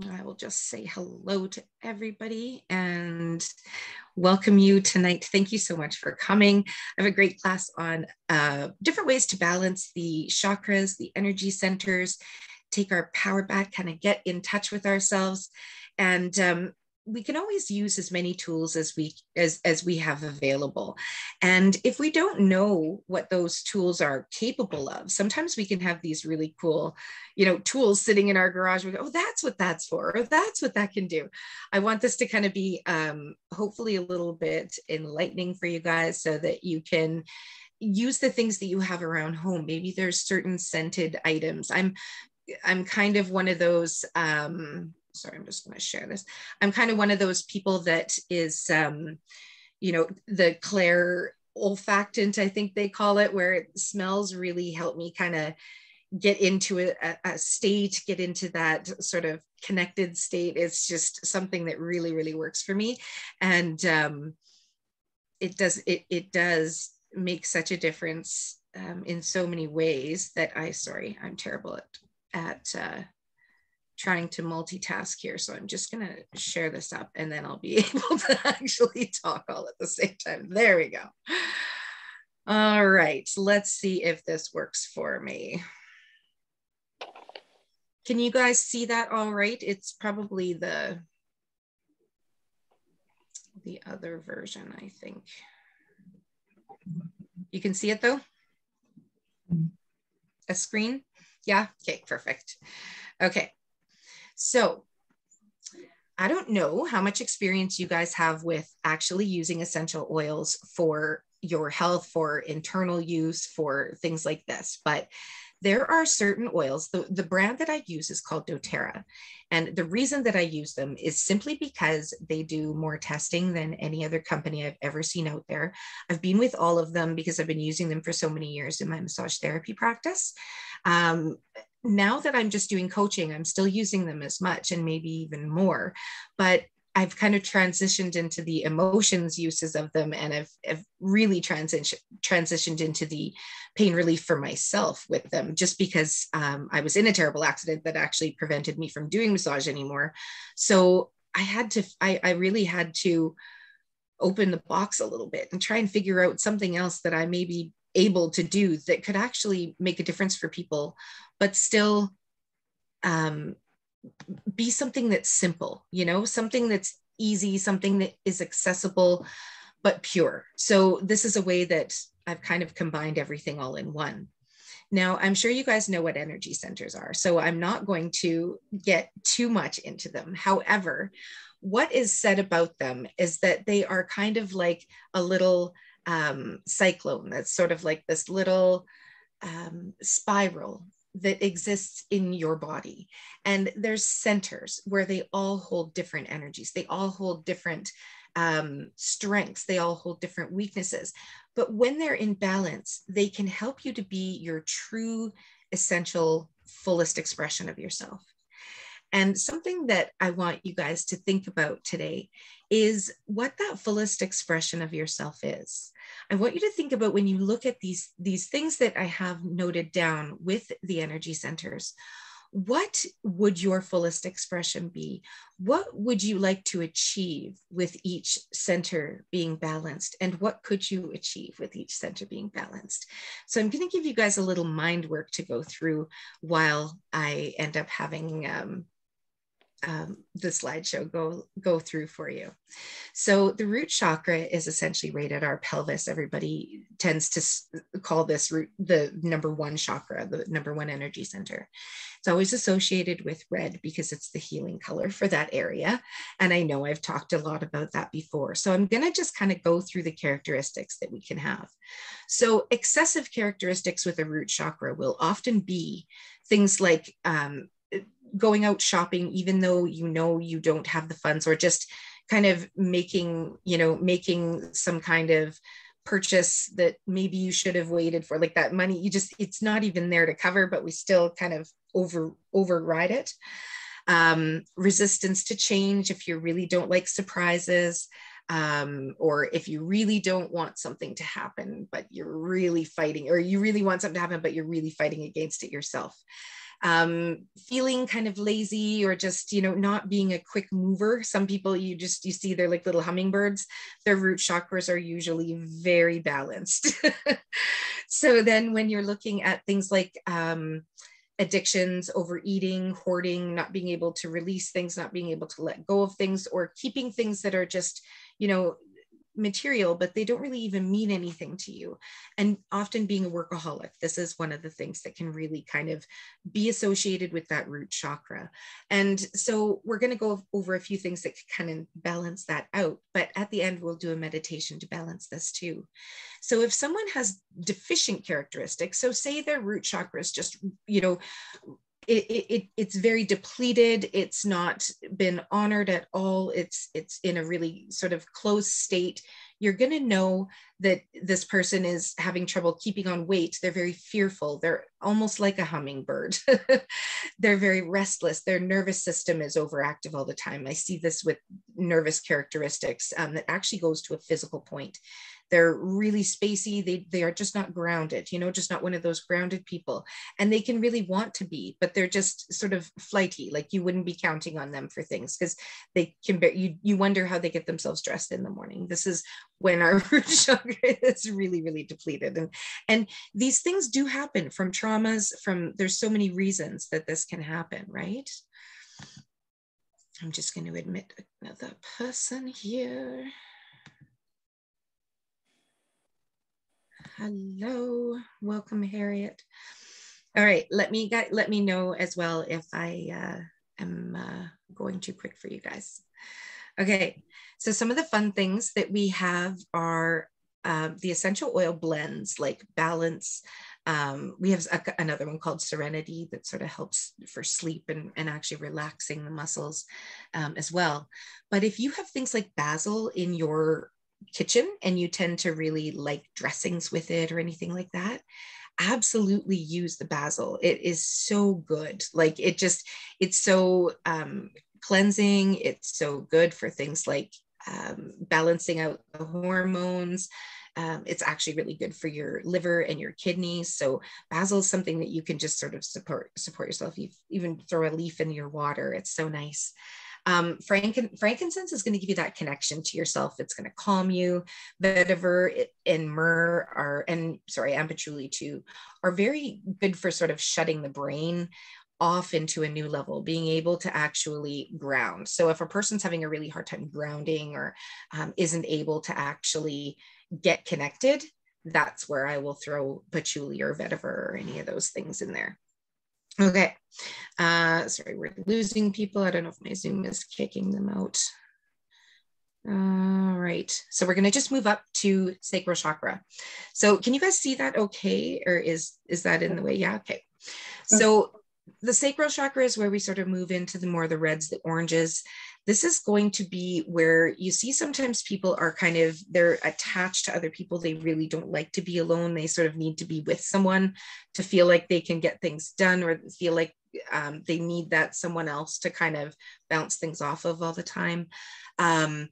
I will just say hello to everybody and welcome you tonight. Thank you so much for coming. I have a great class on different ways to balance the chakras, the energy centers, take our power back, kind of get in touch with ourselves. And we can always use as many tools as we have available. And if we don't know what those tools are capable of, sometimes we can have these really cool, tools sitting in our garage. We go, oh, that's what that's for, or that's what that can do. I want this to kind of be hopefully a little bit enlightening for you guys so that you can use the things that you have around home. Maybe there's certain scented items. I'm kind of one of those, sorry, I'm just going to share this. I'm kind of one of those people that is, the clair olfactant, I think they call it, where it smells really help me kind of get into a state, get into that sort of connected state. It's just something that really, really works for me. And it does make such a difference in so many ways that I'm terrible at trying to multitask here. So I'm just going to share this up and then I'll be able to actually talk all at the same time. There we go. All right, let's see if this works for me. Can you guys see that all right? It's probably the other version, I think. You can see it though? A screen? Yeah, okay, perfect. Okay, so I don't know how much experience you guys have with actually using essential oils for your health, for internal use, for things like this, but there are certain oils. The brand that I use is called doTERRA. And the reason that I use them is simply because they do more testing than any other company I've ever seen out there. I've been with all of them because I've been using them for so many years in my massage therapy practice. Now that I'm just doing coaching, I'm still using them as much and maybe even more, but I've kind of transitioned into the emotions uses of them, and I've really transitioned into the pain relief for myself with them, just because I was in a terrible accident that actually prevented me from doing massage anymore. So I really had to open the box a little bit and try and figure out something else that I may be able to do that could actually make a difference for people, but still be something that's simple, something that's easy, something that is accessible, but pure. So this is a way that I've kind of combined everything all in one. Now, I'm sure you guys know what energy centers are, so I'm not going to get too much into them. However, what is said about them is that they are kind of like a little cyclone that's sort of like this little spiral that exists in your body. And there's centers where they all hold different energies. They all hold different strengths. They all hold different weaknesses. But when they're in balance, they can help you to be your true, essential, fullest expression of yourself. And something that I want you guys to think about today is what that fullest expression of yourself is. I want you to think about, when you look at these things that I have noted down with the energy centers, what would your fullest expression be? What would you like to achieve with each center being balanced? And what could you achieve with each center being balanced? So I'm going to give you guys a little mind work to go through while I end up having the slideshow go through for you. So the root chakra is essentially right at our pelvis. Everybody tends to call this root the number one chakra, the number one energy center. It's always associated with red because it's the healing color for that area. And I know I've talked a lot about that before. So I'm going to just kind of go through the characteristics that we can have. So excessive characteristics with a root chakra will often be things like going out shopping, even though you don't have the funds, or just kind of making some kind of purchase that maybe you should have waited for, like that money, it's not even there to cover, but we still kind of override it. Resistance to change, if you really don't like surprises, or if you really don't want something to happen, but you're really fighting, or you really want something to happen, but you're really fighting against it yourself. feeling kind of lazy, or just, you know, not being a quick mover. Some people, you see they're like little hummingbirds. Their root chakras are usually very balanced. So then when you're looking at things like addictions, overeating, hoarding, not being able to release things, not being able to let go of things, or keeping things that are just, you know, material, but they don't really even mean anything to you. And often being a workaholic, this is one of the things that can really kind of be associated with that root chakra. And so we're going to go over a few things that kind of balance that out. But at the end, we'll do a meditation to balance this too. So if someone has deficient characteristics, so say their root chakra is just, you know, it's very depleted. It's not been honored at all. It's in a really sort of closed state. You're going to know that this person is having trouble keeping on weight. They're very fearful. They're almost like a hummingbird. They're very restless. Their nervous system is overactive all the time. I see this with nervous characteristics that actually goes to a physical point. They're really spacey. They are just not grounded, you know, just not one of those grounded people. And they can really want to be, but they're just sort of flighty. Like you wouldn't be counting on them for things because they can, you wonder how they get themselves dressed in the morning. This is when our root chakra is really, really depleted. And these things do happen from traumas, there's so many reasons that this can happen, right? I'm just going to admit another person here. Hello, welcome, Harriet. All right, let me know as well if I am going too quick for you guys. Okay, so some of the fun things that we have are the essential oil blends like Balance. We have another one called Serenity that sort of helps for sleep and actually relaxing the muscles as well. But if you have things like basil in your kitchen and you tend to really like dressings with it or anything like that, absolutely use the basil. It is so good. Like it's so cleansing. It's so good for things like balancing out the hormones. It's actually really good for your liver and your kidneys. So basil is something that you can just sort of support yourself. You even throw a leaf in your water. It's so nice. Frankincense is going to give you that connection to yourself. It's going to calm you. Vetiver and myrrh and patchouli too, are very good for sort of shutting the brain off into a new level, being able to actually ground. So if a person's having a really hard time grounding or isn't able to actually get connected, that's where I will throw patchouli or vetiver or any of those things in there. Okay, sorry, we're losing people. I don't know if my Zoom is kicking them out. All right, so we're going to just move up to Sacral Chakra. So can you guys see that okay, or is that in the way? Yeah, okay. So the Sacral Chakra is where we sort of move into the reds, the oranges. This is going to be where you see sometimes people are they're attached to other people. They really don't like to be alone. They sort of need to be with someone to feel like they can get things done, or feel like they need that someone else to kind of bounce things off of all the time. And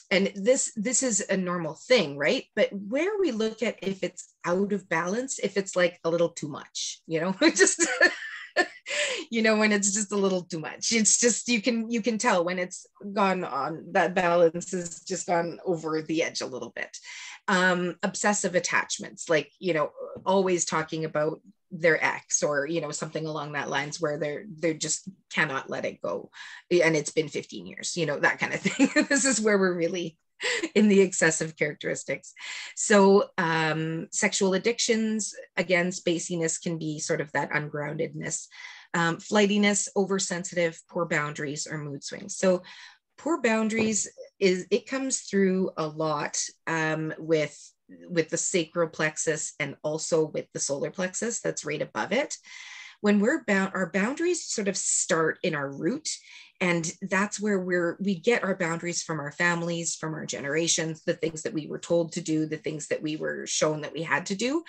this is a normal thing, right? But where we look at if it's out of balance, if it's like a little too much, you know, just you know, when it's just a little too much. It's just, you can tell when it's gone on, that balance has just gone over the edge a little bit. Obsessive attachments, like, you know, always talking about their ex, or, you know, something along that lines, where they just cannot let it go, and it's been 15 years, you know, that kind of thing. This is where we're really in the excessive characteristics. So sexual addictions, again, spaciness can be sort of that ungroundedness. Flightiness, oversensitive, poor boundaries, or mood swings. So poor boundaries it comes through a lot with the sacral plexus, and also with the solar plexus that's right above it. When our boundaries sort of start in our root, and that's where we get our boundaries from our families, from our generations, the things that we were told to do, the things that we were shown that we had to do.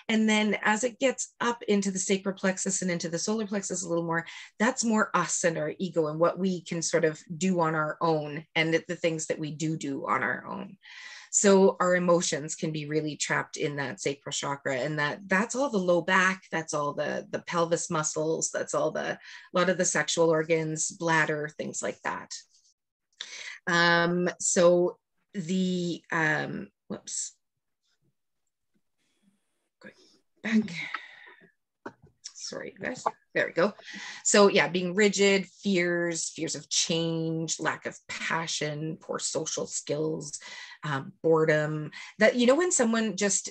And then as it gets up into the sacral plexus and into the solar plexus a little more, that's more us and our ego and what we can sort of do on our own, and the things that we do on our own. So our emotions can be really trapped in that sacral chakra, and that's all the low back, that's all the pelvis muscles, that's all a lot of the sexual organs, bladder, things like that. So the whoops, going back. Sorry, guys. There we go. So yeah, being rigid, fears of change, lack of passion, poor social skills, boredom. That, when someone just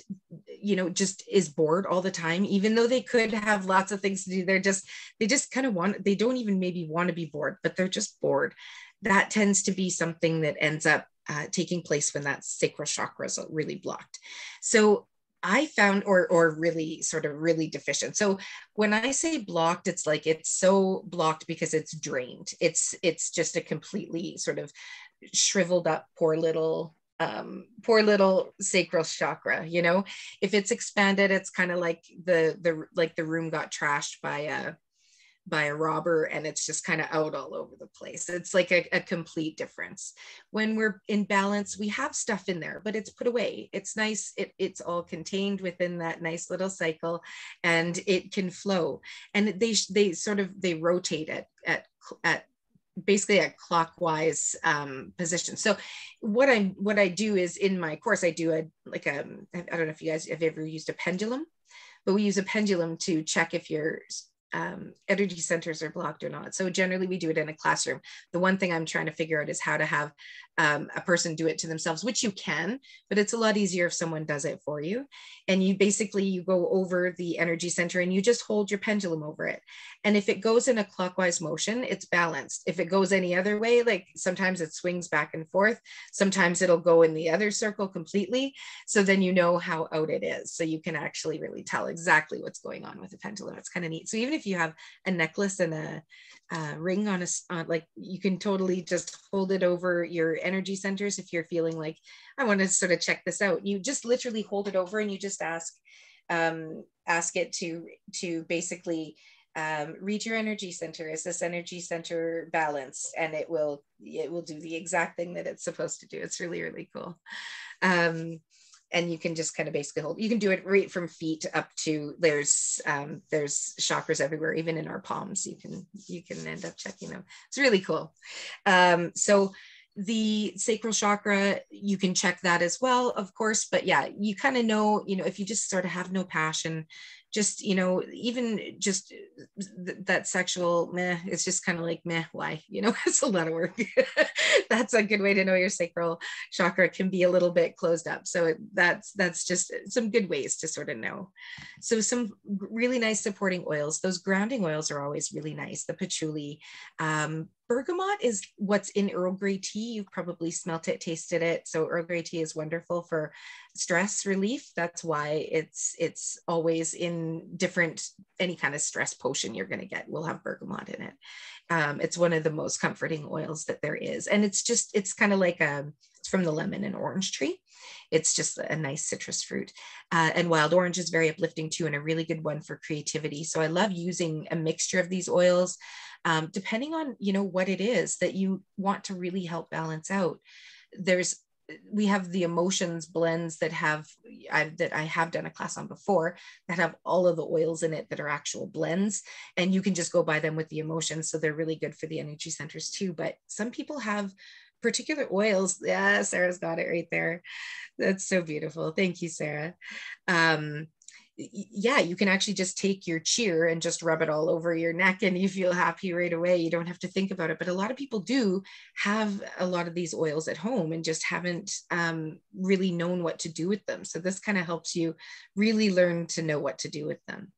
is bored all the time, even though they could have lots of things to do, they just kind of they don't even maybe want to be bored, but they're just bored. That tends to be something that ends up taking place when that sacral chakra is really blocked. So I found, or really sort of really deficient. So when I say blocked, it's like it's so blocked because it's drained. It's just a completely sort of shriveled up, poor little sacral chakra. If it's expanded, it's kind of like the room got trashed by a robber, and it's just kind of out all over the place. It's like a complete difference. When we're in balance, we have stuff in there, but it's put away. It's nice. It's all contained within that nice little cycle, and it can flow. And they rotate it at basically a clockwise position. So what I do is, in my course, I do I don't know if you guys have ever used a pendulum, but we use a pendulum to check if your energy centers are blocked or not. So generally we do it in a classroom. The one thing I'm trying to figure out is how to have a person do it to themselves, which you can, but it's a lot easier if someone does it for you. And you go over the energy center and you just hold your pendulum over it. And if it goes in a clockwise motion, it's balanced. If it goes any other way, like sometimes it swings back and forth, sometimes it'll go in the other circle completely. So then you know how out it is. So you can actually really tell exactly what's going on with the pendulum. It's kind of neat. So even if you have a necklace and a ring on like, you can totally just hold it over your energy centers. If you're feeling like, I want to sort of check this out, you just literally hold it over and you just ask it to basically read your energy center. Is this energy center balanced? And it will do the exact thing that it's supposed to do. It's really, really cool. And you can just kind of basically hold. You can do it right from feet up to, there's chakras everywhere, even in our palms. You can end up checking them. It's really cool. So the sacral chakra, you can check that as well, of course. But yeah, you kind of know, if you just sort of have no passion, just, even just that sexual meh, it's just kind of like meh, why? It's a lot of work. That's a good way to know your sacral chakra can be a little bit closed up. So that's just some good ways to sort of know. So some really nice supporting oils. Those grounding oils are always really nice. The patchouli, bergamot is what's in Earl Grey tea. You've probably smelt it, tasted it. So Earl Grey tea is wonderful for stress relief. That's why it's always in any kind of stress potion you're going to get will have bergamot in it. It's one of the most comforting oils that there is. And it's kind of like it's from the lemon and orange tree. It's just a nice citrus fruit. And wild orange is very uplifting too, and a really good one for creativity. So I love using a mixture of these oils, depending on, what it is that you want to really help balance out. We have the emotions blends that I have done a class on before, that have all of the oils in it that are actual blends, and you can just go buy them with the emotions. So they're really good for the energy centers too. But some people have particular oils. Yeah, Sarah's got it right there. That's so beautiful. Thank you, Sarah. Yeah, you can actually just take your cheer and just rub it all over your neck and you feel happy right away. You don't have to think about it. But a lot of people do have a lot of these oils at home and just haven't really known what to do with them. So this kind of helps you really learn to know what to do with them.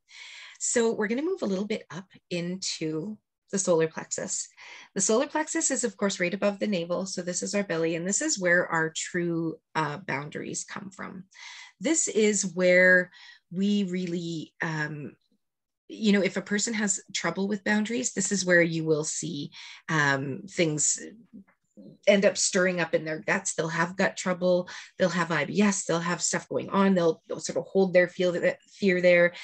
So we're going to move a little bit up into the solar plexus. The solar plexus is, of course, right above the navel. So this is our belly, and this is where our true boundaries come from. This is where we really, if a person has trouble with boundaries, this is where you will see things end up stirring up in their guts. They'll have gut trouble, they'll have IBS, they'll have stuff going on, they'll sort of hold their fear there.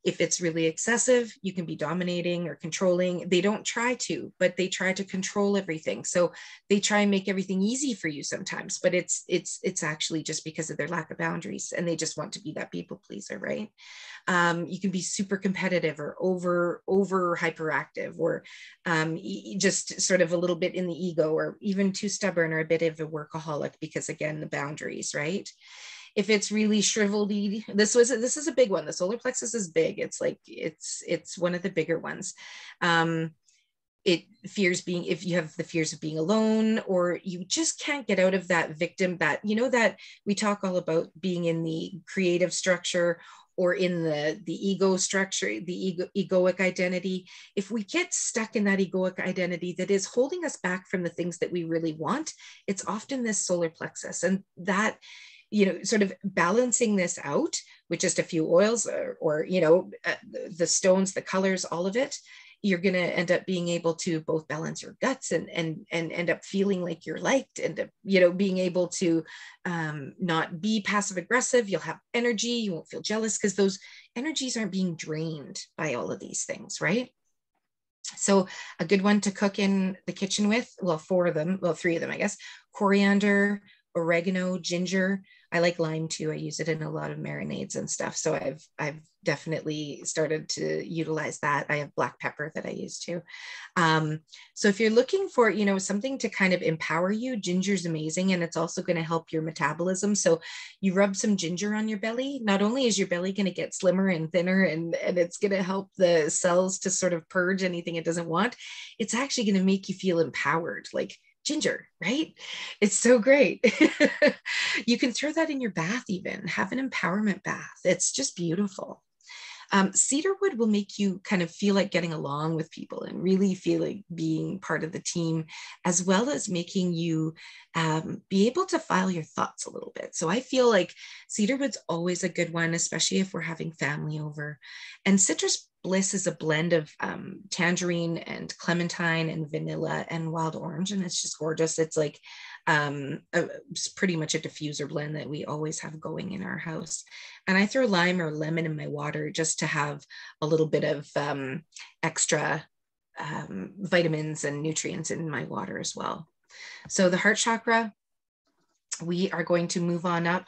If it's really excessive, you can be dominating or controlling. They don't try to, but they try to control everything. So they try and make everything easy for you sometimes, but it's actually just because of their lack of boundaries, and they just want to be that people pleaser, right? You can be super competitive or over hyperactive, or just sort of a little bit in the ego, or even too stubborn, or a bit of a workaholic, because again, the boundaries, right? If it's really shriveled, this is a big one. The solar plexus is big. It's like, it's one of the bigger ones. It fears being, if you have the fears of being alone, or you just can't get out of that victim, that, you know, that we talk all about being in the creative structure, or in the ego structure, the egoic identity. If we get stuck in that egoic identity that is holding us back from the things that we really want, it's often this solar plexus. And that, you know, sort of balancing this out with just a few oils, or you know, the stones, the colors, all of it, you're going to end up being able to both balance your guts and end up feeling like you're liked, and, you know, being able to not be passive aggressive. You'll have energy. You won't feel jealous, because those energies aren't being drained by all of these things, right? So a good one to cook in the kitchen with, well, three of them, I guess: coriander, oregano, ginger. I like lime too. I use it in a lot of marinades and stuff. So I've definitely started to utilize that. I have black pepper that I use too. So if you're looking for, you know, something to kind of empower you, ginger's amazing. And it's also going to help your metabolism. So you rub some ginger on your belly. Not only is your belly going to get slimmer and thinner, and it's going to help the cells to sort of purge anything it doesn't want, it's actually going to make you feel empowered. Like, ginger, right? It's so great. You can throw that in your bath, even have an empowerment bath. It's just beautiful. Cedarwood will make you kind of feel like getting along with people and really feel like being part of the team, as well as making you be able to file your thoughts a little bit. So I feel like cedarwood's always a good one, especially if we're having family over. And citrus bliss is a blend of tangerine and clementine and vanilla and wild orange, and it's just gorgeous. It's like it's pretty much a diffuser blend that we always have going in our house. And I throw lime or lemon in my water just to have a little bit of extra vitamins and nutrients in my water as well. So the heart chakra, we are going to move on up,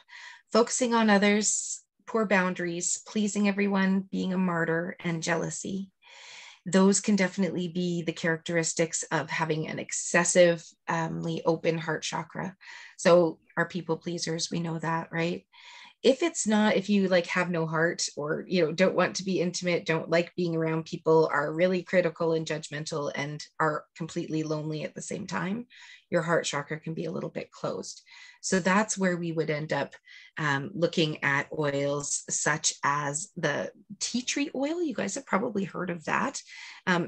focusing on others, poor boundaries, pleasing everyone, being a martyr, and jealousy. Those can definitely be the characteristics of having an excessively open heart chakra. So our people pleasers, we know that, right? If it's not, if you like have no heart, or, you know, don't want to be intimate, don't like being around people, are really critical and judgmental, and are completely lonely at the same time, your heart chakra can be a little bit closed. So that's where we would end up looking at oils such as the tea tree oil. You guys have probably heard of that,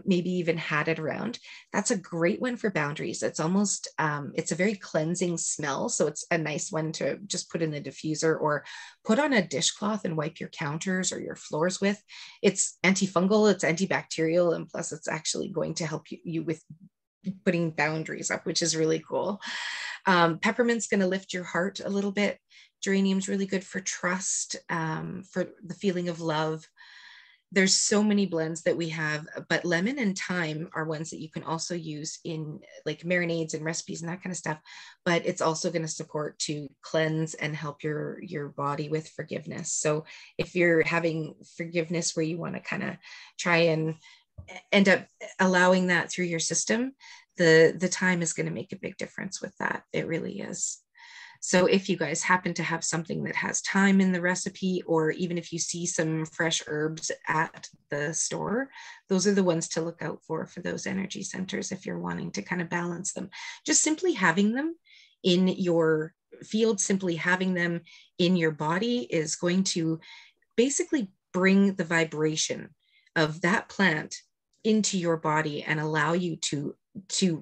maybe even had it around. That's a great one for boundaries. It's almost, it's a very cleansing smell. So it's a nice one to just put in the diffuser, or put on a dishcloth and wipe your counters or your floors with. It's antifungal, it's antibacterial, and plus it's actually going to help you with putting boundaries up, which is really cool. Peppermint's going to lift your heart a little bit. Geranium's really good for trust, for the feeling of love. There's so many blends that we have, but lemon and thyme are ones that you can also use in like marinades and recipes and that kind of stuff. But it's also going to support to cleanse and help your body with forgiveness. So if you're having forgiveness where you want to kind of try and end up allowing that through your system, the thyme is going to make a big difference with that. It really is. So if you guys happen to have something that has thyme in the recipe, or even if you see some fresh herbs at the store, those are the ones to look out for those energy centers if you're wanting to kind of balance them. Just simply having them in your field, simply having them in your body is going to basically bring the vibration of that plant into your body and allow you to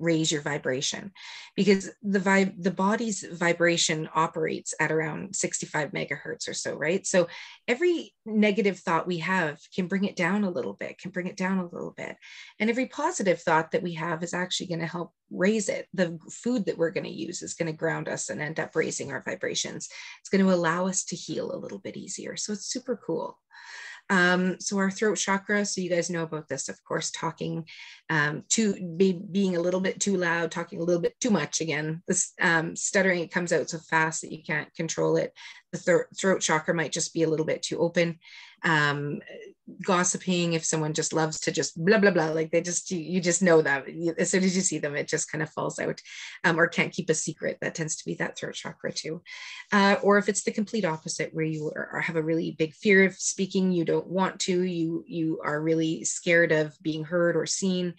raise your vibration, because the body's vibration operates at around 65 megahertz or so, right? So every negative thought we have can bring it down a little bit, and every positive thought that we have is actually going to help raise it. The food that we're going to use is going to ground us and end up raising our vibrations. It's going to allow us to heal a little bit easier. So it's super cool. So our throat chakra, so you guys know about this, of course, talking being a little bit too loud, talking a little bit too much. Again, this stuttering, it comes out so fast that you can't control it. The throat chakra might just be a little bit too open. Gossiping, if someone just loves to just blah blah blah, like they just, you just know that as soon as you see them, it just kind of falls out, or can't keep a secret. That tends to be that throat chakra too. Or if it's the complete opposite, where you have a really big fear of speaking, you don't want to, you are really scared of being heard or seen,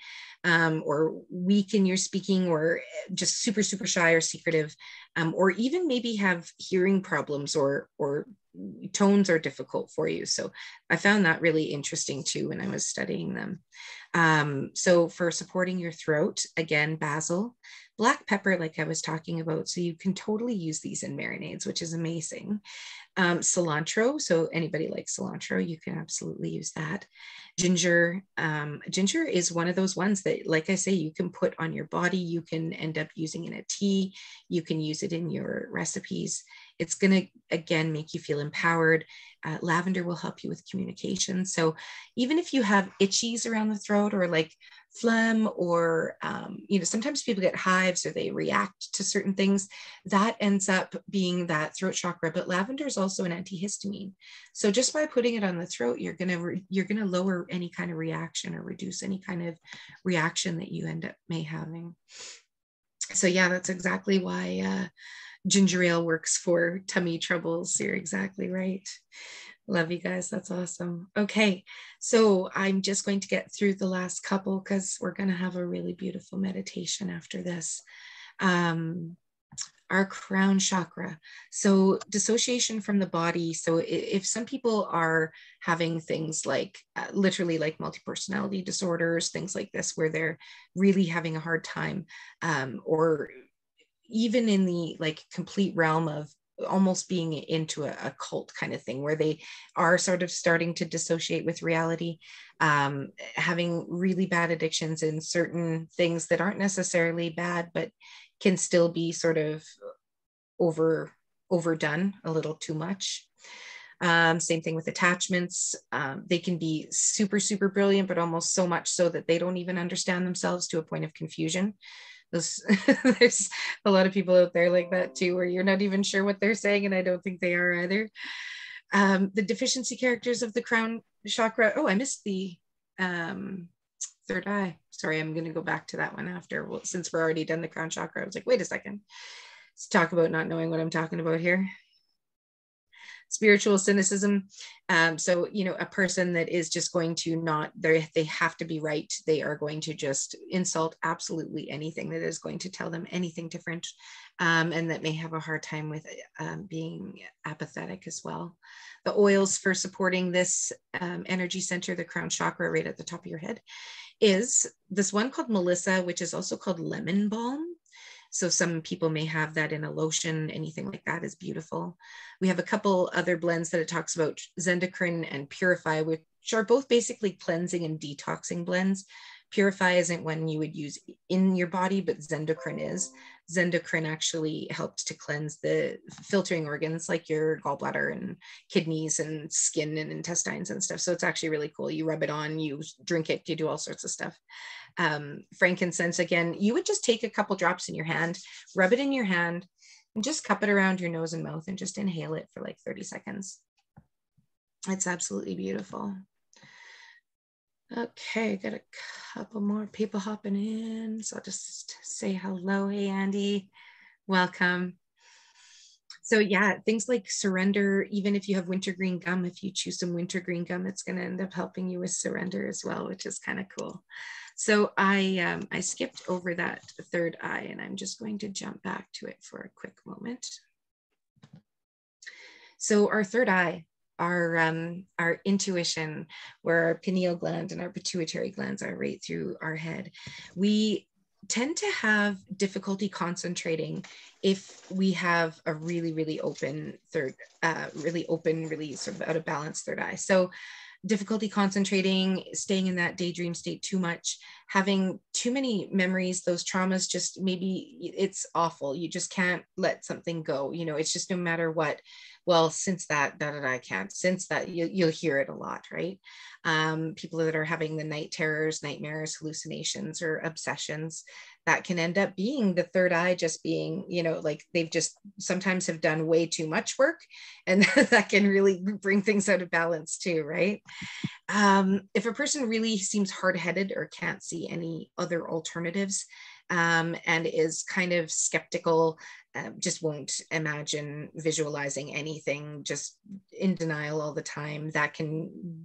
or weak in your speaking, or just super shy or secretive, or even maybe have hearing problems, or tones are difficult for you. So I found that really interesting too when I was studying them. So for supporting your throat, again, basil, black pepper, like I was talking about. So you can totally use these in marinades, which is amazing. Cilantro, so anybody likes cilantro, you can absolutely use that. Ginger, ginger is one of those ones that, like I say, you can put on your body, you can end up using in a tea, you can use it in your recipes. It's going to, again, make you feel empowered. Lavender will help you with communication. So even if you have itchies around the throat, or like phlegm, or sometimes people get hives or they react to certain things, that ends up being that throat chakra. But lavender is also an antihistamine, so just by putting it on the throat, you're gonna lower any kind of reaction, or reduce any kind of reaction that you end up may having. So yeah, that's exactly why ginger ale works for tummy troubles. You're exactly right. Love you guys. That's awesome. Okay, so I'm just going to get through the last couple, because we're going to have a really beautiful meditation after this. Our crown chakra. So dissociation from the body. So if some people are having things like literally like multi-personality disorders, things like this, where they're really having a hard time, or even in the like complete realm of almost being into a cult kind of thing, where they are sort of starting to dissociate with reality, having really bad addictions in certain things that aren't necessarily bad, but can still be sort of overdone a little too much. Same thing with attachments. They can be super brilliant, but almost so much so that they don't even understand themselves, to a point of confusion. There's a lot of people out there like that too, where you're not even sure what they're saying, and I don't think they are either. The deficiency characters of the crown chakra. Oh, I missed the third eye. Sorry, I'm going to go back to that one after. Well, since we're already done the crown chakra, I was like, wait a second. Let's talk about not knowing what I'm talking about here. Spiritual cynicism. So, a person that is just going to they have to be right. They are going to just insult absolutely anything that is going to tell them anything different, and that may have a hard time with being apathetic as well. The oils for supporting this energy center, the crown chakra right at the top of your head, is this one called Melissa, which is also called lemon balm. So some people may have that in a lotion. Anything like that is beautiful. We have a couple other blends that it talks about, Zendocrine and Purify, which are both basically cleansing and detoxing blends. Purify isn't one you would use in your body, but Zendocrine is. Zendocrine actually helps to cleanse the filtering organs, like your gallbladder and kidneys and skin and intestines and stuff. So it's actually really cool. You rub it on, you drink it, you do all sorts of stuff. Frankincense, again, you would just take a couple drops in your hand, rub it in your hand, and just cup it around your nose and mouth, and just inhale it for like 30 seconds. It's absolutely beautiful. Okay, got a couple more people hopping in, so I'll just say hello. Hey, Andy, welcome. So yeah, things like surrender, even if you have wintergreen gum, if you choose some wintergreen gum, it's going to end up helping you with surrender as well, which is kind of cool. So I skipped over that third eye, and I'm just going to jump back to it for a quick moment. So our third eye, our intuition, where our pineal gland and our pituitary glands are right through our head. We tend to have difficulty concentrating if we have a really open third, really sort of out of balance third eye. So difficulty concentrating, staying in that daydream state too much, having too many memories, those traumas, just maybe it's awful. You just can't let something go. It's just no matter what, well, since that, I can't, since that, you'll hear it a lot, right? People that are having the night terrors, nightmares, hallucinations, or obsessions, that can end up being the third eye just being, like they've just sometimes have done way too much work, and that can really bring things out of balance too, right? If a person really seems hard-headed or can't see any other alternatives, and is kind of skeptical, just won't imagine visualizing anything, just in denial all the time,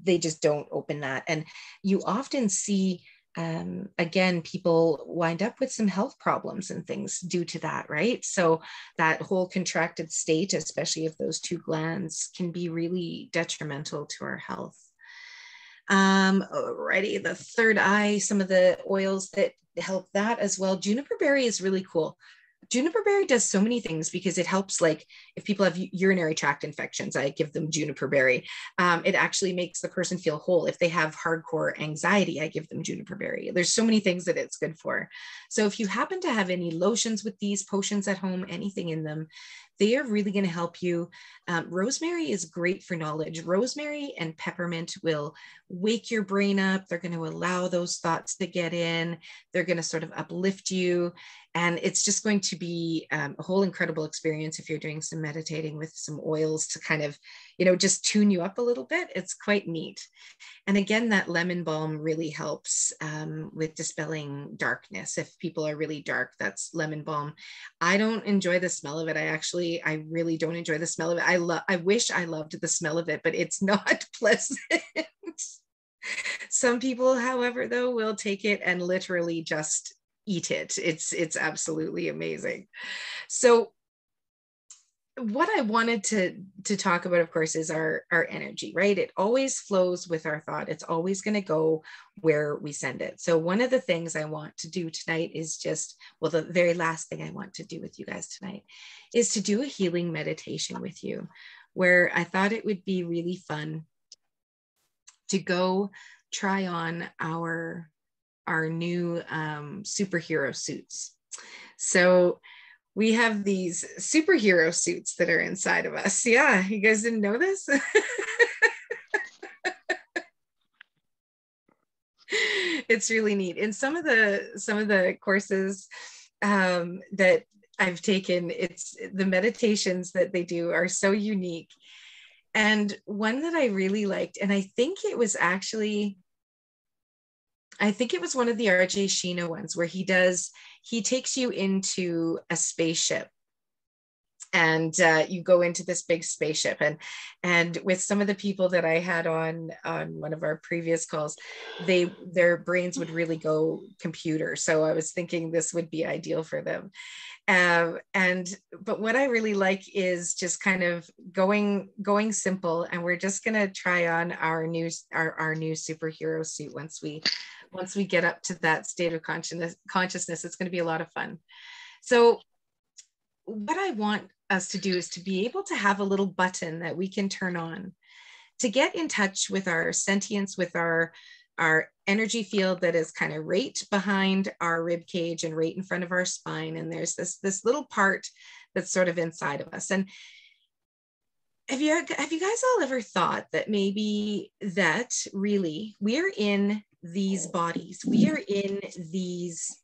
they just don't open that. And you often see, again, people wind up with some health problems and things due to that, right? So that whole contracted state, especially if those two glands, can be really detrimental to our health. Alrighty, the third eye, some of the oils that help that as well. Juniper berry is really cool. Juniper berry does so many things because it helps, like if people have urinary tract infections, I give them juniper berry. It actually makes the person feel whole. If they have hardcore anxiety, I give them juniper berry. There's so many things that it's good for. So if you happen to have any lotions with these potions at home, anything in them, they are really going to help you. Rosemary is great for knowledge. Rosemary and peppermint will wake your brain up. They're going to allow those thoughts to get in. They're going to sort of uplift you. And it's just going to be a whole incredible experience if you're doing some meditating with some oils to kind of, just tune you up a little bit. It's quite neat. And again, that lemon balm really helps with dispelling darkness. If people are really dark, that's lemon balm. I don't enjoy the smell of it. I really don't enjoy the smell of it. I wish I loved the smell of it, but it's not pleasant. Some people, however, though, will take it and literally just eat it. It's absolutely amazing. So what I wanted to talk about, of course, is our energy, right? It always flows with our thought. It's always going to go where we send it. So one of the things I want to do tonight is the very last thing I want to do with you guys tonight is to do a healing meditation with you, where I thought it would be really fun to go try on our new superhero suits. So we have these superhero suits that are inside of us. Yeah, you guys didn't know this? It's really neat. In some of the courses that I've taken, it's the meditations that they do are so unique. And one that I really liked, and I think it was one of the RJ Sheena ones, where he takes you into a spaceship, and you go into this big spaceship, and with some of the people that I had on one of our previous calls, their brains would really go computer. So I was thinking this would be ideal for them. But what I really like is just kind of going simple, and we're just going to try on our new superhero suit once we get up to that state of consciousness. It's going to be a lot of fun. So what I want us to do is to be able to have a little button that we can turn on to get in touch with our sentience, with our energy field that is kind of right behind our rib cage and right in front of our spine. And there's this little part that's sort of inside of us. And have you guys all ever thought that maybe that really we're in these bodies, we are in these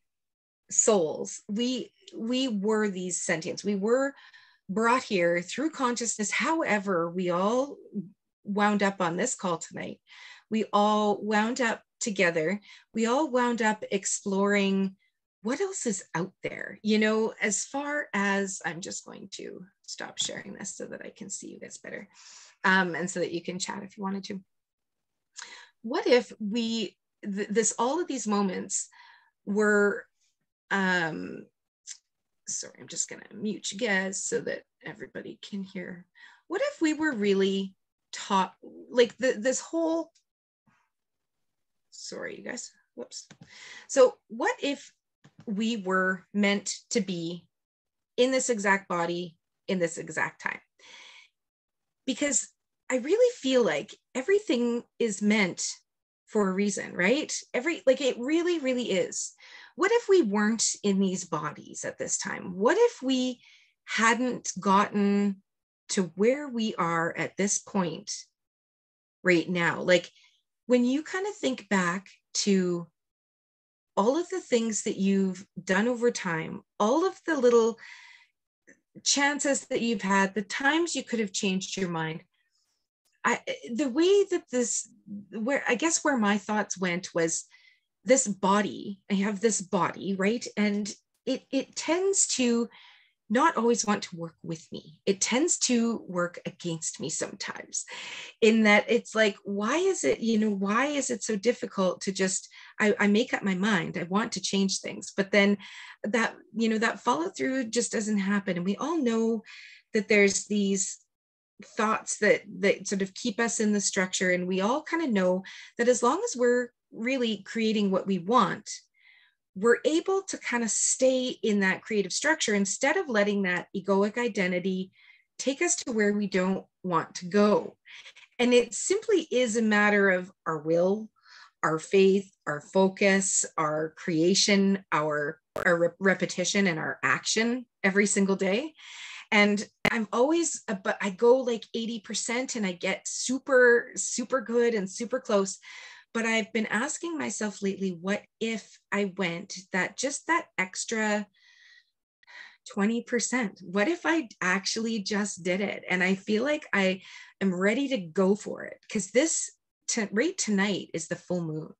souls, we were these sentients, we were brought here through consciousness. However, we all wound up on this call tonight. We all wound up together. We all wound up exploring what else is out there, as far as, I'm just going to stop sharing this so that I can see you guys better, and so that you can chat if you wanted to. What if all of these moments were, sorry, I'm just gonna mute you guys so that everybody can hear. What if we were really taught, like this whole, sorry, you guys, whoops. So what if we were meant to be in this exact body, in this exact time? Because I really feel like everything is meant for a reason, right? It really, really is. What if we weren't in these bodies at this time? What if we hadn't gotten to where we are at this point right now. Like when you kind of think back to all of the things that you've done over time, all of the little chances that you've had, the times you could have changed your mind. The way that where my thoughts went was this body. I have this body, right? And it tends to not always want to work with me. It tends to work against me sometimes, in that it's like, why is it so difficult to just, I make up my mind, I want to change things, but then that follow through just doesn't happen. And we all know that there's these thoughts that sort of keep us in the structure. And we all kind of know that as long as we're really creating what we want, we're able to kind of stay in that creative structure instead of letting that egoic identity take us to where we don't want to go. And it simply is a matter of our will, our faith, our focus, our creation, our repetition, and our action every single day. And I'm always, but I go like 80% and I get super, super good and super close. But I've been asking myself lately, what if I went that extra 20%? What if I actually just did it? And I feel like I am ready to go for it, because right tonight is the full moon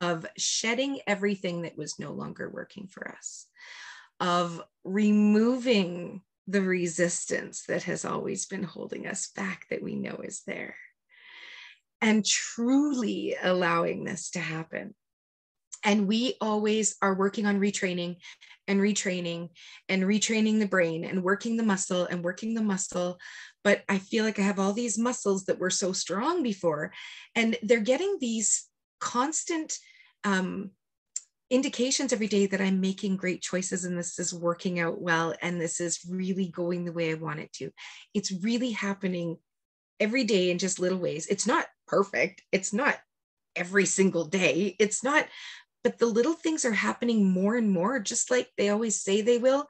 of shedding everything that was no longer working for us, of removing the resistance that has always been holding us back that we know is there, and truly allowing this to happen. And we always are working on retraining and retraining and retraining the brain and working the muscle and working the muscle. But I feel like I have all these muscles that were so strong before, and they're getting these constant indications every day that I'm making great choices and this is working out well. And this is really going the way I want it to. It's really happening every day in just little ways. It's not perfect. It's not every single day. It's not, but the little things are happening more and more, just like they always say they will.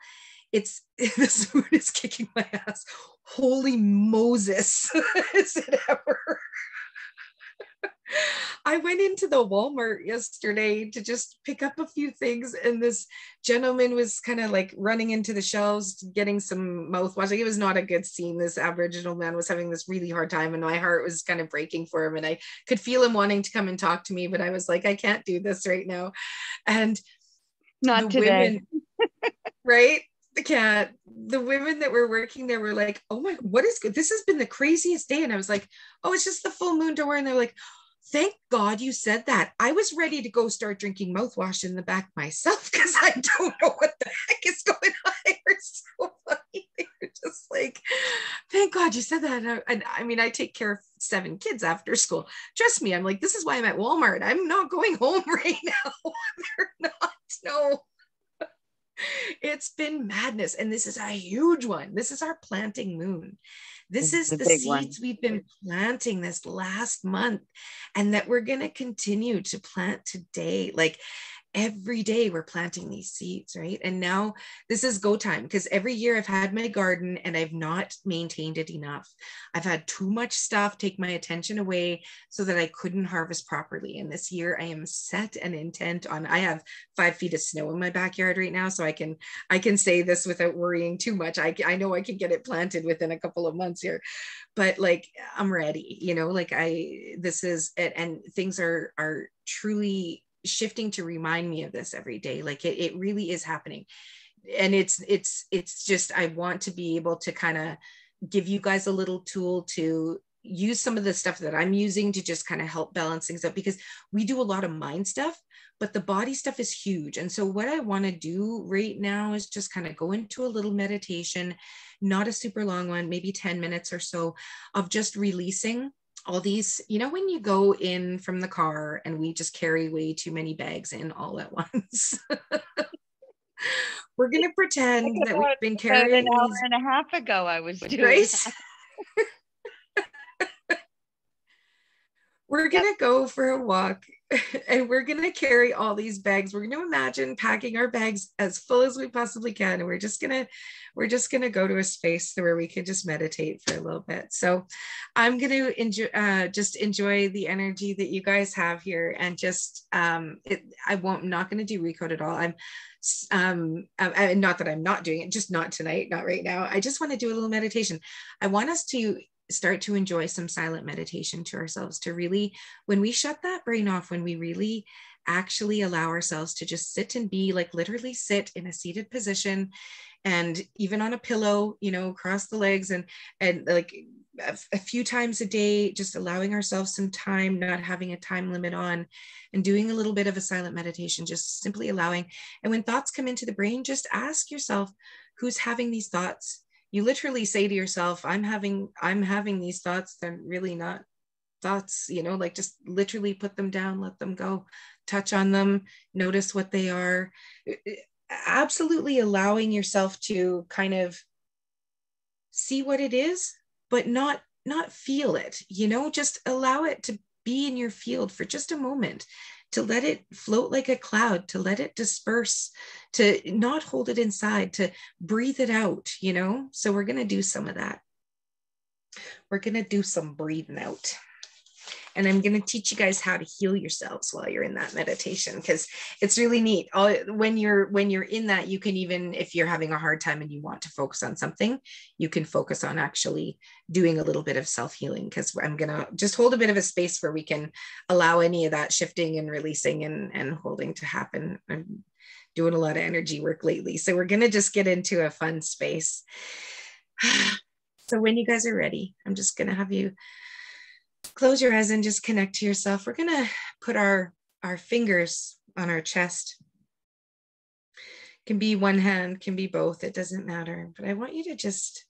It's, this moon is kicking my ass. Holy Moses. Is it ever? I went into the Walmart yesterday to just pick up a few things, and this gentleman was kind of like running into the shelves getting some mouthwash. Like, it was not a good scene. This Aboriginal man was having this really hard time, and my heart was kind of breaking for him, and I could feel him wanting to come and talk to me, but I was like, I can't do this right now. And not today. Women, right? The women that were working there were like, oh my, what is good? This has been the craziest day. And I was like, oh, it's just the full moon, don't worry. And they're like, thank God you said that. I was ready to go start drinking mouthwash in the back myself, because I don't know what the heck is going on. They were so funny. They were just like, thank God you said that. And I mean, I take care of 7 kids after school. Trust me, I'm like, this is why I'm at Walmart. I'm not going home right now. They're not, no. It's been madness. And this is a huge one. This is our planting moon. This is the seeds we've been planting this last month, and that we're going to continue to plant today. Like, every day we're planting these seeds, right? And now this is go time, because every year I've had my garden and I've not maintained it enough. I've had too much stuff take my attention away so that I couldn't harvest properly. And this year I am set and intent on, I have 5 feet of snow in my backyard right now, so I can say this without worrying too much. I know I can get it planted within a couple of months here, but like, I'm ready, like this is it. And things are truly shifting to remind me of this every day. Like, it really is happening. And it's just, I want to be able to kind of give you guys a little tool to use some of the stuff that I'm using to just kind of help balance things out, because we do a lot of mind stuff, but the body stuff is huge. And so what I want to do right now is just kind of go into a little meditation, not a super long one, maybe 10 minutes or so, of just releasing all these, when you go in from the car and we just carry way too many bags in all at once. We're going to pretend that we've been carrying an hour and a half ago I was doing right? we're going to go for a walk and we're going to carry all these bags. We're going to imagine packing our bags as full as we possibly can. And we're just going to go to a space where we can just meditate for a little bit. So I'm going to enjoy the energy that you guys have here, and just, I'm not going to do recode at all. Not that I'm not doing it, just not tonight, not right now. I just want to do a little meditation. I want us to start to enjoy some silent meditation to ourselves, to really, when we shut that brain off, when we really actually allow ourselves to just sit and be, like literally sit in a seated position, and even on a pillow, cross the legs, and like a few times a day, just allowing ourselves some time, not having a time limit on, and doing a little bit of a silent meditation, just simply allowing. And when thoughts come into the brain, just ask yourself, who's having these thoughts? You literally say to yourself, I'm having these thoughts. They're really not thoughts, like just literally put them down, let them go, touch on them, notice what they are. Absolutely allowing yourself to kind of see what it is, but not feel it, just allow it to be in your field for just a moment, to let it float like a cloud, to let it disperse, to not hold it inside, to breathe it out, So we're going to do some of that. We're going to do some breathing out. And I'm going to teach you guys how to heal yourselves while you're in that meditation, because it's really neat. When you're in that, you can, even if you're having a hard time and you want to focus on something, you can focus on actually doing a little bit of self-healing, because I'm going to just hold a bit of a space where we can allow any of that shifting and releasing and holding to happen. I'm doing a lot of energy work lately, so we're going to just get into a fun space. So when you guys are ready, I'm just going to have you close your eyes and just connect to yourself. We're going to put our fingers on our chest. Can be one hand, can be both, it doesn't matter. But I want you to just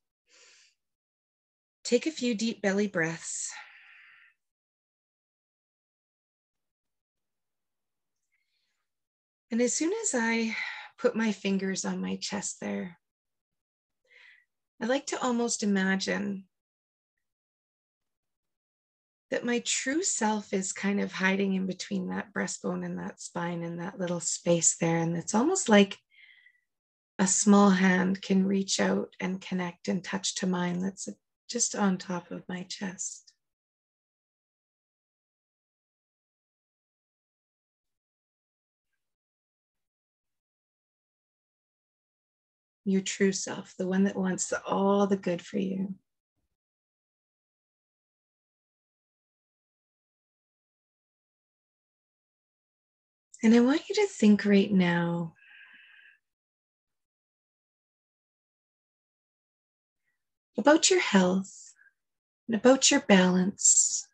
take a few deep belly breaths. And as soon as I put my fingers on my chest there, I like to almost imagine that my true self is kind of hiding in between that breastbone and that spine and that little space there. And it's almost like a small hand can reach out and connect and touch to mine that's just on top of my chest. Your true self, the one that wants all the good for you. And I want you to think right now about your health and about your balance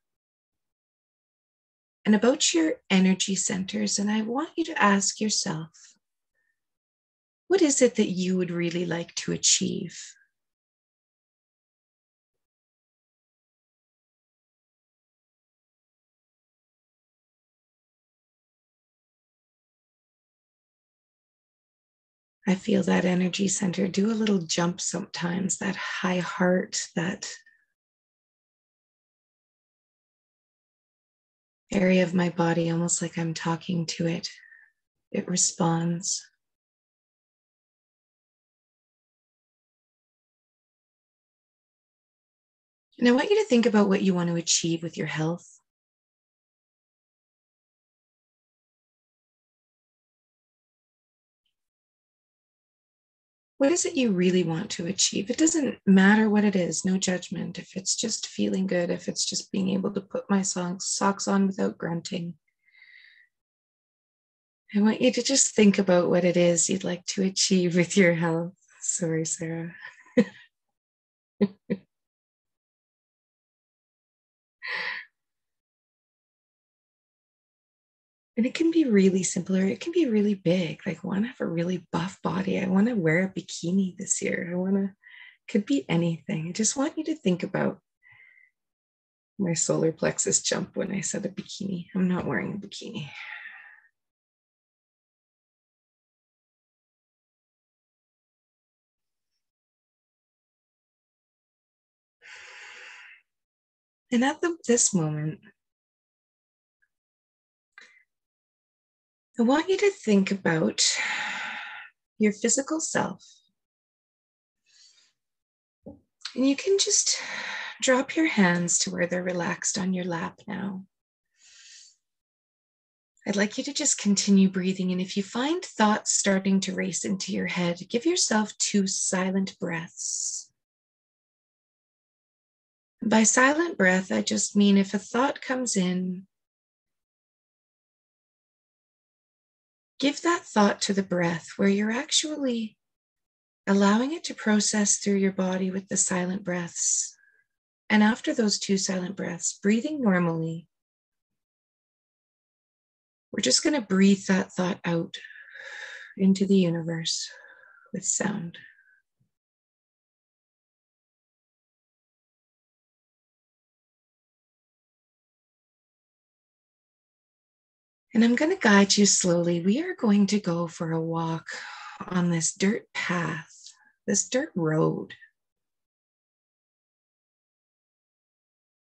and about your energy centers. And I want you to ask yourself, what is it that you would really like to achieve? I feel that energy center do a little jump sometimes, that high heart, that area of my body, almost like I'm talking to it. It responds. And I want you to think about what you want to achieve with your health. What is it you really want to achieve? It doesn't matter what it is, no judgment. If it's just feeling good, if it's just being able to put my socks on without grunting. I want you to just think about what it is you'd like to achieve with your health. Sorry, Sarah. And it can be really simple, or it can be really big. Like, I want to have a really buff body. I want to wear a bikini this year. Could be anything. I just want you to think about my solar plexus jump when I said a bikini. I'm not wearing a bikini. And at this moment, I want you to think about your physical self. And you can just drop your hands to where they're relaxed on your lap now. I'd like you to just continue breathing. And if you find thoughts starting to race into your head, give yourself 2 silent breaths. By silent breath, I just mean if a thought comes in, give that thought to the breath where you're actually allowing it to process through your body with the silent breaths. And after those 2 silent breaths, breathing normally, we're just going to breathe that thought out into the universe with sound. And I'm going to guide you slowly. We are going to go for a walk on this dirt path, this dirt road.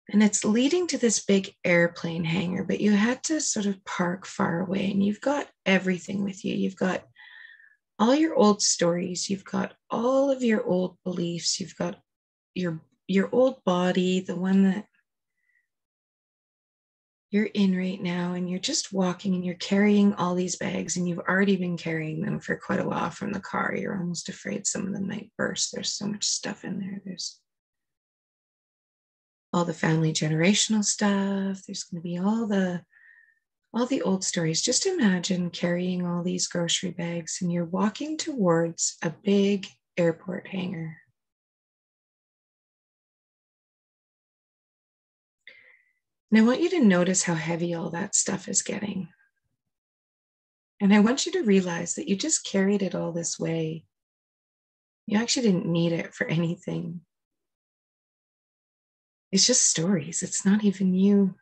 And it's leading to this big airplane hangar, but you had to sort of park far away, and you've got everything with you. You've got all your old stories. You've got all of your old beliefs. You've got your old body, the one that you're in right now, and you're just walking and you're carrying all these bags, and you've already been carrying them for quite a while from the car. You're almost afraid some of them might burst. There's so much stuff in there. There's all the family generational stuff. There's going to be all the old stories. Just imagine carrying all these grocery bags and you're walking towards a big airport hangar. And I want you to notice how heavy all that stuff is getting. And I want you to realize that you just carried it all this way. You actually didn't need it for anything. It's just stories. It's not even you.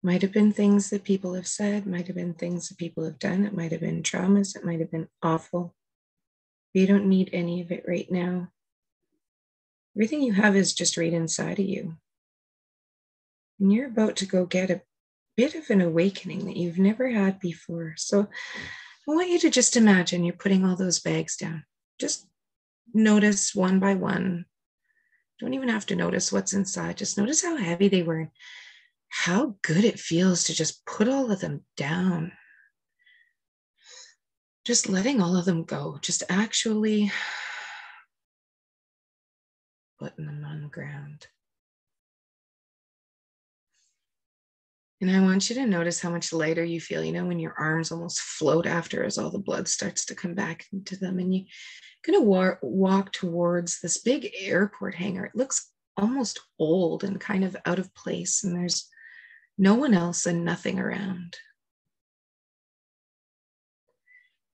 Might have been things that people have said, might have been things that people have done. It might have been traumas. It might have been awful. You don't need any of it right now. Everything you have is just right inside of you. And you're about to go get a bit of an awakening that you've never had before. So I want you to just imagine you're putting all those bags down. Just notice one by one. Don't even have to notice what's inside. Just notice how heavy they were. How good it feels to just put all of them down. Just letting all of them go. Just actually putting them on the ground. And I want you to notice how much lighter you feel, when your arms almost float after as all the blood starts to come back into them. And you're going to walk towards this big airport hangar. It looks almost old and kind of out of place. And there's no one else and nothing around.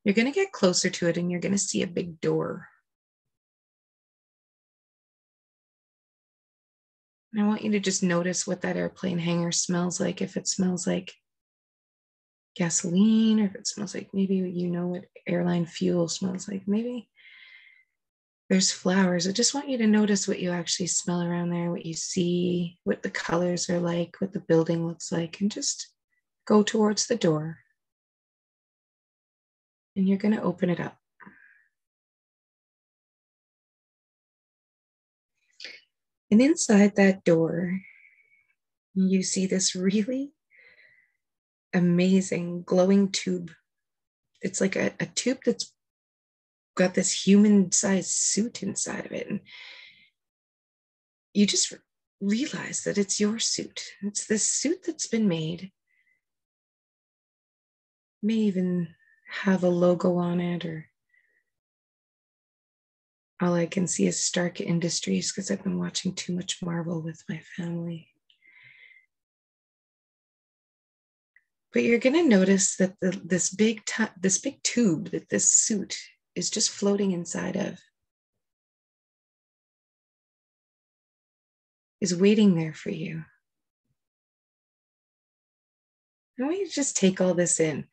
You're going to get closer to it and you're going to see a big door. And I want you to just notice what that airplane hangar smells like. If it smells like gasoline, or if it smells like maybe what airline fuel smells like. Maybe there's flowers. I just want you to notice what you actually smell around there, what you see, what the colors are like, what the building looks like, and just go towards the door. And you're going to open it up. And inside that door, you see this really amazing glowing tube. It's like a tube that's got this human-sized suit inside of it. And you just realize that it's your suit. It's this suit that's been made. May even have a logo on it, or all I can see is Stark Industries because I've been watching too much Marvel with my family. But you're going to notice that this big tube that this suit is just floating inside of is waiting there for you. I want you to just take all this in.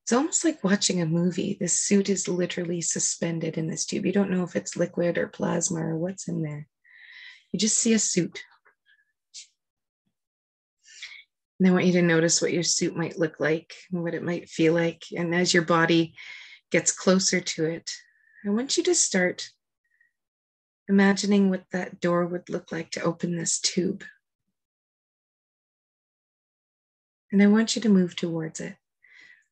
It's almost like watching a movie. This suit is literally suspended in this tube. You don't know if it's liquid or plasma or what's in there. You just see a suit. And I want you to notice what your suit might look like and what it might feel like. And as your body gets closer to it, I want you to start imagining what that door would look like to open this tube. And I want you to move towards it.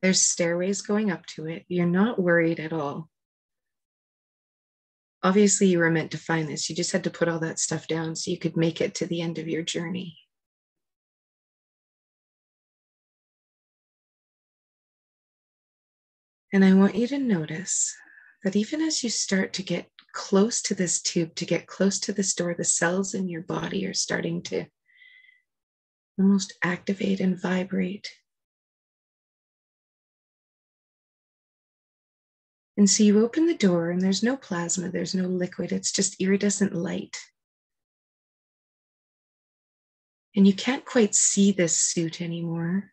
There's stairways going up to it. You're not worried at all. Obviously, you were meant to find this. You just had to put all that stuff down so you could make it to the end of your journey. And I want you to notice that even as you start to get close to this tube, to get close to this door, the cells in your body are starting to almost activate and vibrate. And so you open the door and there's no plasma, there's no liquid, it's just iridescent light. And you can't quite see this suit anymore,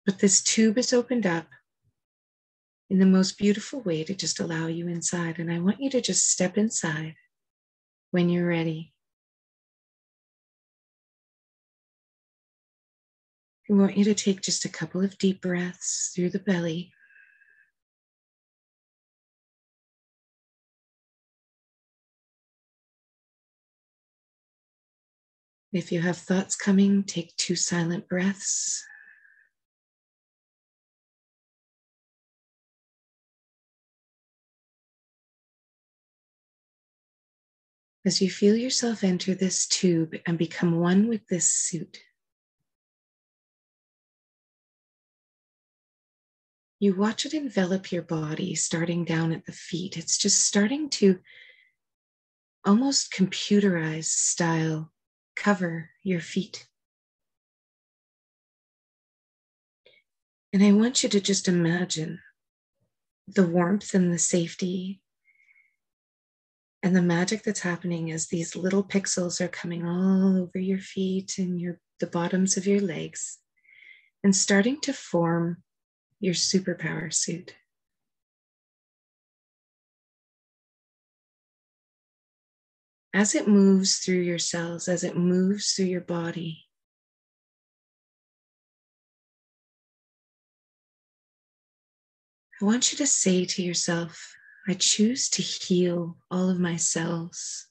but this tube is opened up in the most beautiful way to just allow you inside. And I want you to just step inside when you're ready. I want you to take just a couple of deep breaths through the belly. If you have thoughts coming, take 2 silent breaths. As you feel yourself enter this tube and become one with this suit, you watch it envelop your body, starting down at the feet. It's just starting to almost computerized style cover your feet. And I want you to just imagine the warmth and the safety and the magic that's happening as these little pixels are coming all over your feet and the bottoms of your legs and starting to form your superpower suit. As it moves through your cells, as it moves through your body, I want you to say to yourself, I choose to heal all of my cells.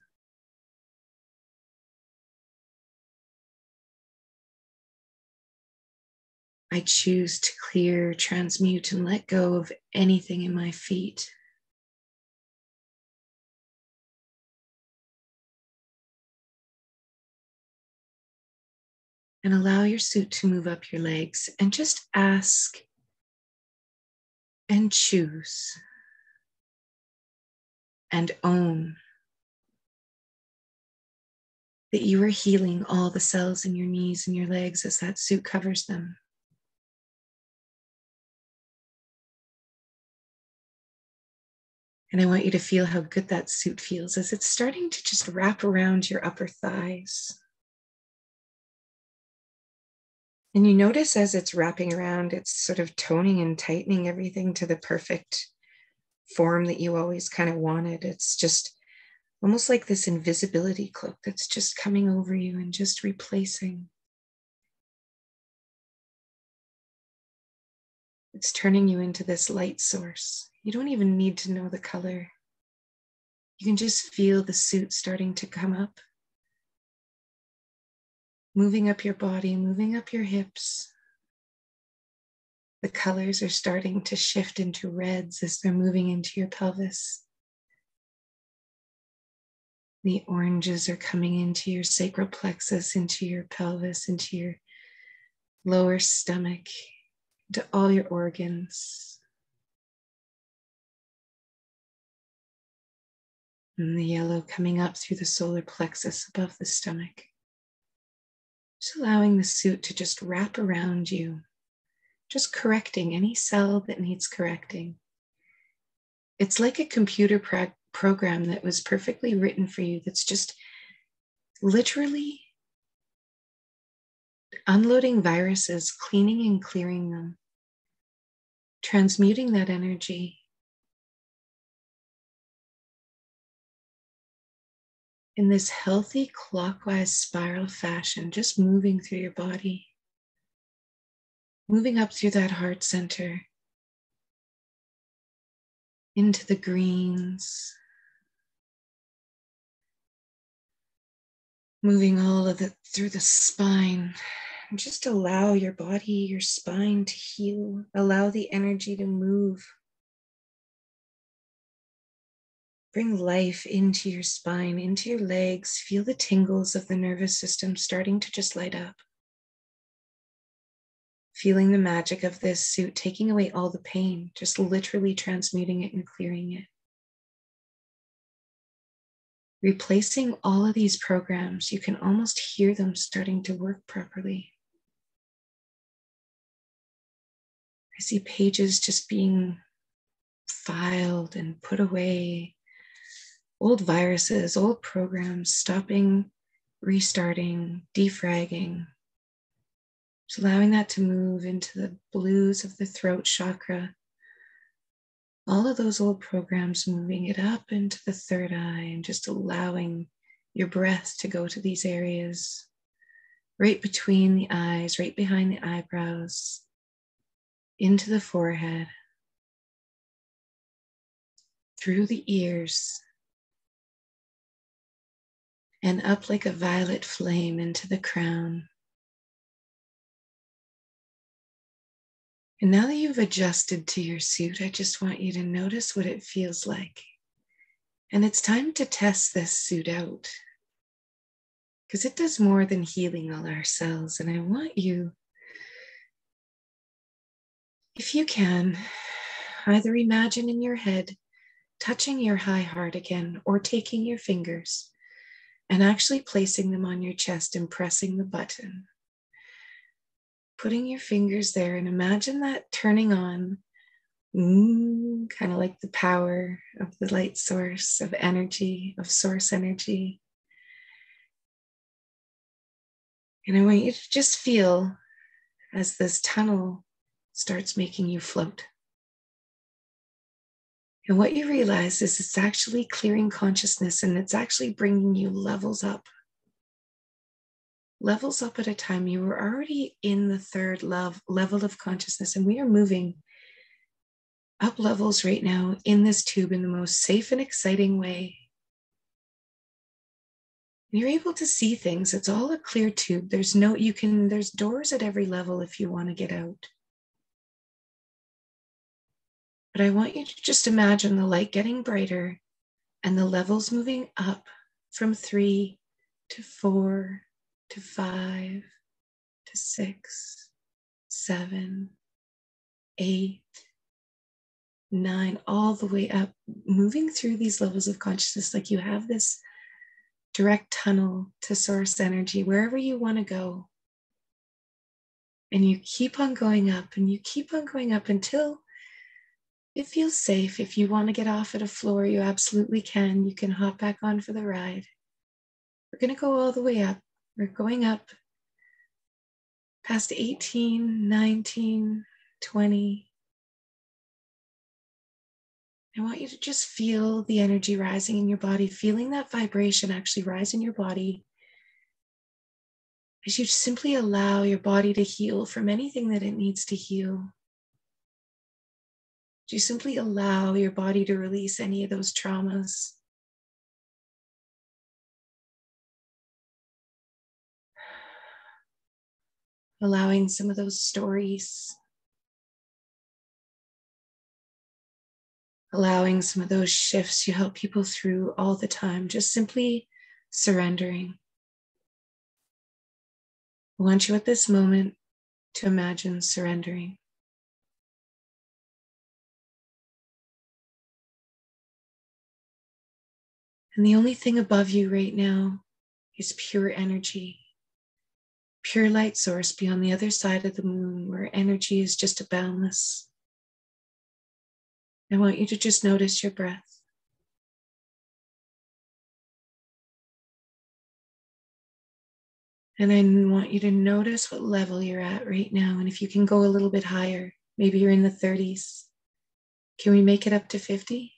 I choose to clear, transmute, and let go of anything in my feet. And allow your suit to move up your legs and just ask and choose and own that you are healing all the cells in your knees and your legs as that suit covers them. And I want you to feel how good that suit feels as it's starting to just wrap around your upper thighs. And you notice as it's wrapping around, it's sort of toning and tightening everything to the perfect form that you always kind of wanted. It's just almost like this invisibility cloak that's just coming over you and just replacing. It's turning you into this light source. You don't even need to know the color. You can just feel the suit starting to come up, moving up your body, moving up your hips. The colors are starting to shift into reds as they're moving into your pelvis. The oranges are coming into your sacral plexus, into your pelvis, into your lower stomach, into all your organs. And the yellow coming up through the solar plexus above the stomach. Just allowing the suit to just wrap around you, just correcting any cell that needs correcting. It's like a computer program that was perfectly written for you, that's just literally unloading viruses, cleaning and clearing them, transmuting that energy in this healthy clockwise spiral fashion, just moving through your body. moving up through that heart center, into the greens, moving all of it through the spine. And just allow your body, your spine to heal. Allow the energy to move. Bring life into your spine, into your legs. Feel the tingles of the nervous system starting to just light up. Feeling the magic of this suit, taking away all the pain, just literally transmuting it and clearing it. Replacing all of these programs, you can almost hear them starting to work properly. I see pages just being filed and put away. Old viruses, old programs, stopping, restarting, defragging. Just allowing that to move into the blues of the throat chakra. All of those old programs, moving it up into the third eye and just allowing your breath to go to these areas, right between the eyes, right behind the eyebrows, into the forehead, through the ears, and up like a violet flame into the crown. And now that you've adjusted to your suit, I just want you to notice what it feels like. And it's time to test this suit out, because it does more than healing all our cells. And I want you, if you can, either imagine in your head touching your high heart again, or taking your fingers and actually placing them on your chest and pressing the button. Putting your fingers there and imagine that turning on, kind of like the power of the light source, of energy, of source energy. And I want you to just feel as this tunnel starts making you float. And what you realize is it's actually clearing consciousness, and it's actually bringing you levels up. Levels up at a time. You were already in the third level of consciousness, and we are moving up levels right now in this tube in the most safe and exciting way. And you're able to see things. It's all a clear tube. There's doors at every level if you want to get out. But I want you to just imagine the light getting brighter and the levels moving up from 3 to 4 to 5 to 6, 7, 8, 9, all the way up, moving through these levels of consciousness like you have this direct tunnel to source energy, wherever you want to go. And you keep on going up and you keep on going up until it feels safe. If you want to get off at a floor, you absolutely can. You can hop back on for the ride. We're going to go all the way up. We're going up past 18, 19, 20. I want you to just feel the energy rising in your body, feeling that vibration actually rise in your body as you simply allow your body to heal from anything that it needs to heal. You simply allow your body to release any of those traumas. Allowing some of those stories. Allowing some of those shifts you help people through all the time, just simply surrendering. I want you at this moment to imagine surrendering. And the only thing above you right now is pure energy, pure light source beyond the other side of the moon, where energy is just a boundless. I want you to just notice your breath. And I want you to notice what level you're at right now. And if you can go a little bit higher, maybe you're in the 30s. Can we make it up to 50?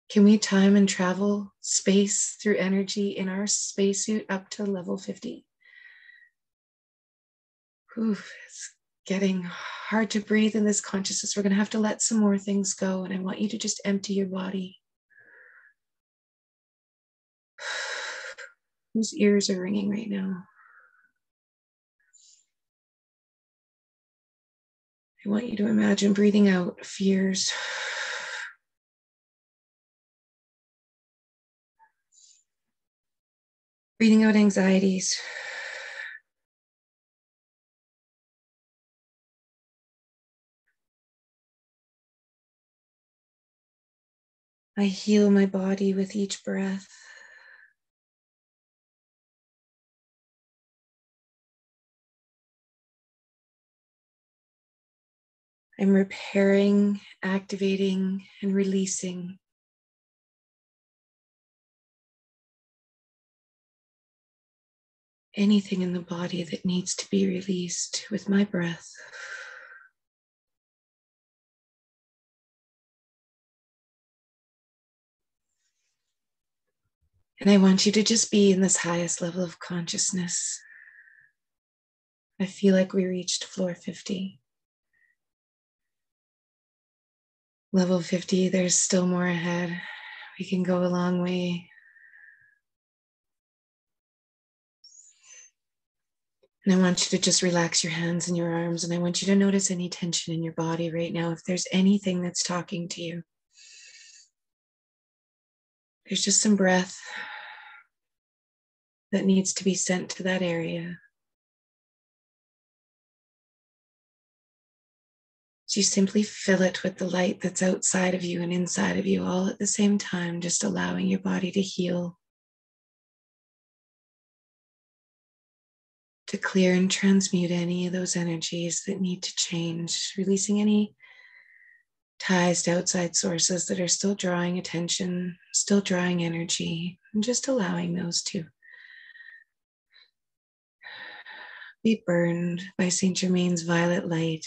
Can we time and travel space through energy in our spacesuit up to level 50? It's getting hard to breathe in this consciousness. We're going to have to let some more things go. And I want you to just empty your body. Whose ears are ringing right now? I want you to imagine breathing out fears. Breathing out anxieties. I heal my body with each breath. I'm repairing, activating, and releasing anything in the body that needs to be released with my breath. And I want you to just be in this highest level of consciousness. I feel like we reached floor 50. Level 50, there's still more ahead. We can go a long way. And I want you to just relax your hands and your arms. And I want you to notice any tension in your body right now. If there's anything that's talking to you, there's just some breath that needs to be sent to that area. So you simply fill it with the light that's outside of you and inside of you all at the same time, just allowing your body to heal, to clear and transmute any of those energies that need to change, releasing any ties to outside sources that are still drawing attention, still drawing energy, and just allowing those to be burned by Saint Germain's violet light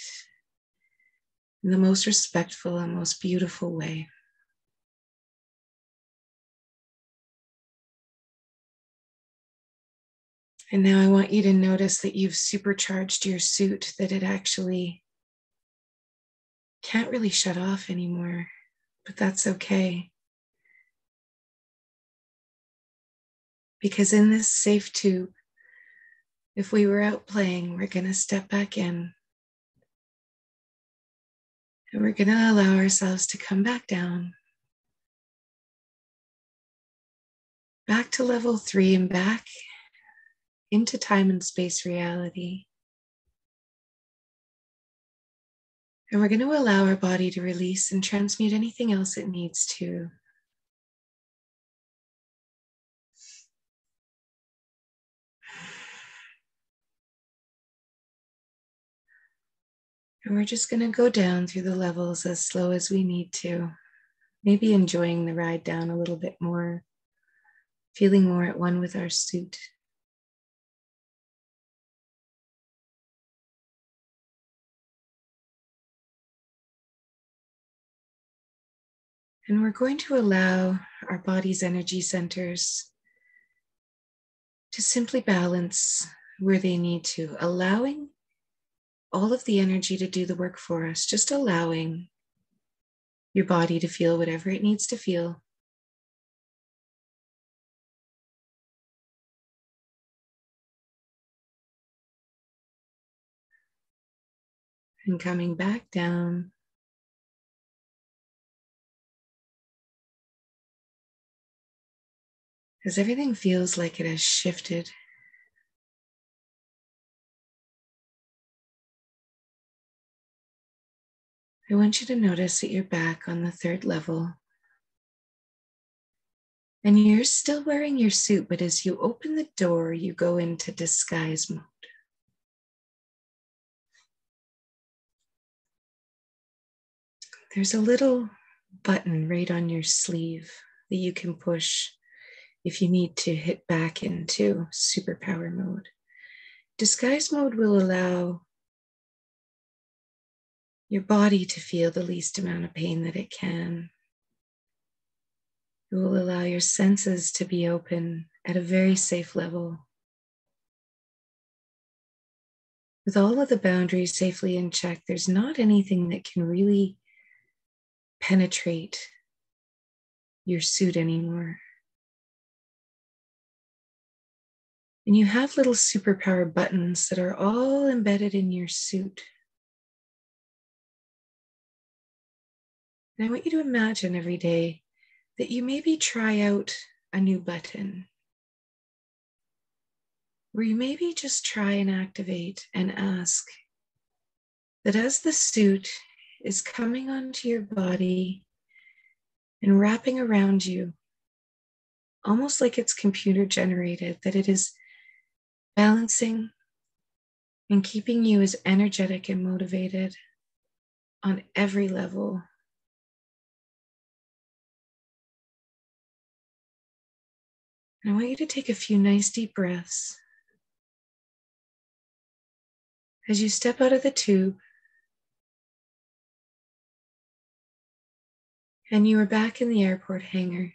in the most respectful and most beautiful way. And now I want you to notice that you've supercharged your suit, that it actually can't really shut off anymore, but that's okay. Because in this safe tube, if we were out playing, we're going to step back in and we're going to allow ourselves to come back down, back to level 3 and back into time and space reality. And we're going to allow our body to release and transmute anything else it needs to. And we're just going to go down through the levels as slow as we need to, maybe enjoying the ride down a little bit more, feeling more at one with our suit. And we're going to allow our body's energy centers to simply balance where they need to, allowing all of the energy to do the work for us, just allowing your body to feel whatever it needs to feel. And coming back down. As everything feels like it has shifted. I want you to notice that you're back on the 3rd level. And you're still wearing your suit, but as you open the door, you go into disguise mode. There's a little button right on your sleeve that you can push if you need to hit back into superpower mode. Disguise mode will allow your body to feel the least amount of pain that it can. It will allow your senses to be open at a very safe level. with all of the boundaries safely in check, there's not anything that can really penetrate your suit anymore. And you have little superpower buttons that are all embedded in your suit. And I want you to imagine every day that you maybe try out a new button, where you maybe just try and activate and ask that as the suit is coming onto your body and wrapping around you, almost like it's computer generated, that it is balancing and keeping you as energetic and motivated on every level. And I want you to take a few nice deep breaths as you step out of the tube and you are back in the airport hangar.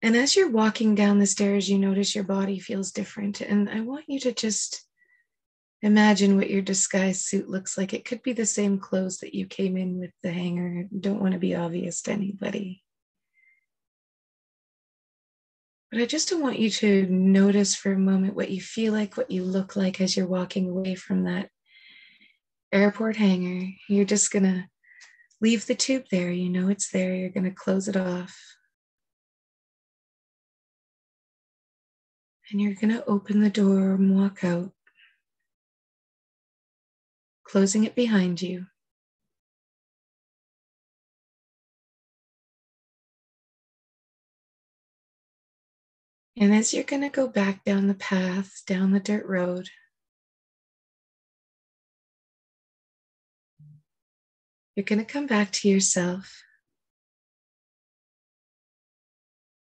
And as you're walking down the stairs, you notice your body feels different. And I want you to just imagine what your disguise suit looks like. It could be the same clothes that you came in with the hangar. I don't want to be obvious to anybody. But I just don't want you to notice for a moment what you feel like, what you look like as you're walking away from that airport hangar. You're just going to leave the tube there. You know it's there. You're going to close it off. And you're going to open the door and walk out, closing it behind you. And as you're going to go back down the path, down the dirt road, you're going to come back to yourself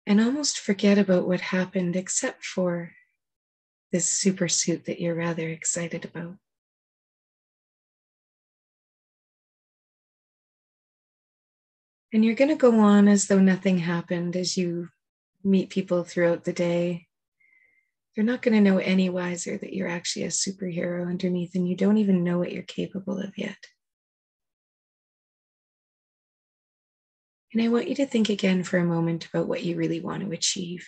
and almost forget about what happened except for this super suit that you're rather excited about. And you're going to go on as though nothing happened as you meet people throughout the day. You're not going to know any wiser that you're actually a superhero underneath and you don't even know what you're capable of yet. And I want you to think again for a moment about what you really want to achieve.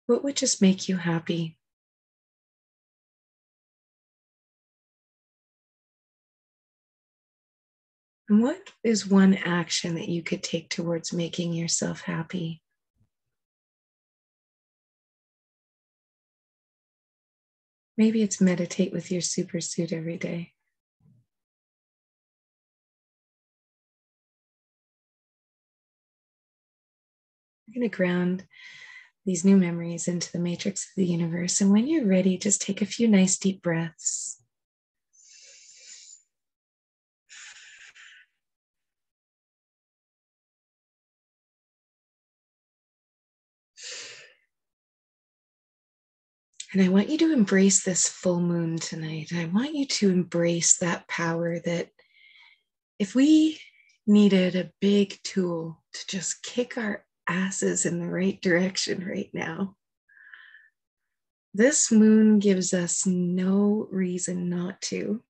What would just make you happy? And what is one action that you could take towards making yourself happy? Maybe it's meditate with your super suit every day. I'm going to ground these new memories into the matrix of the universe. And when you're ready, just take a few nice deep breaths. And I want you to embrace this full moon tonight. I want you to embrace that power that if we needed a big tool to just kick our asses in the right direction right now, this moon gives us no reason not to.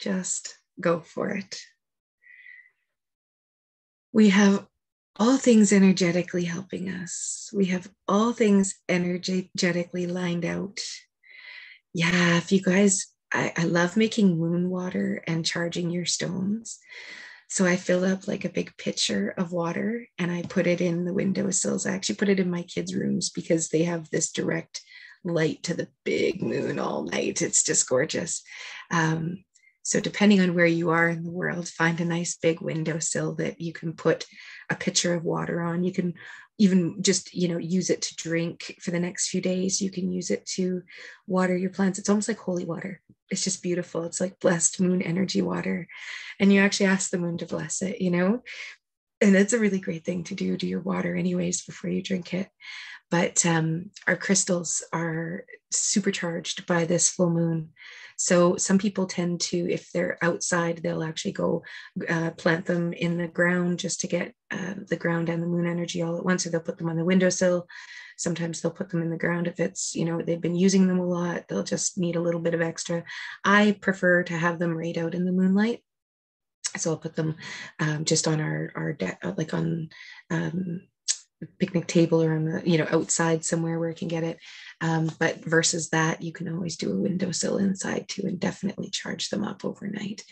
Just go for it. We have all things energetically helping us. We have all things energetically lined out. Yeah, if you guys, I love making moon water and charging your stones. So I fill up like a big pitcher of water and I put it in the windowsills. I actually put it in my kids' rooms because they have this direct light to the big moon all night. It's just gorgeous. So depending on where you are in the world, find a nice big windowsill that you can put a pitcher of water on. You can even just, use it to drink for the next few days. You can use it to water your plants. It's almost like holy water. It's just beautiful. It's like blessed moon energy water. And you actually ask the moon to bless it, and it's a really great thing to do your water anyways before you drink it. But our crystals are supercharged by this full moon. So some people tend to, if they're outside, they'll actually go plant them in the ground just to get the ground and the moon energy all at once, or they'll put them on the windowsill. Sometimes they'll put them in the ground if it's, they've been using them a lot, they'll just need a little bit of extra. I prefer to have them right out in the moonlight. So I'll put them just on our deck, like on picnic table or on the, outside somewhere where I can get it. But versus that, you can always do a windowsill inside too, and definitely charge them up overnight.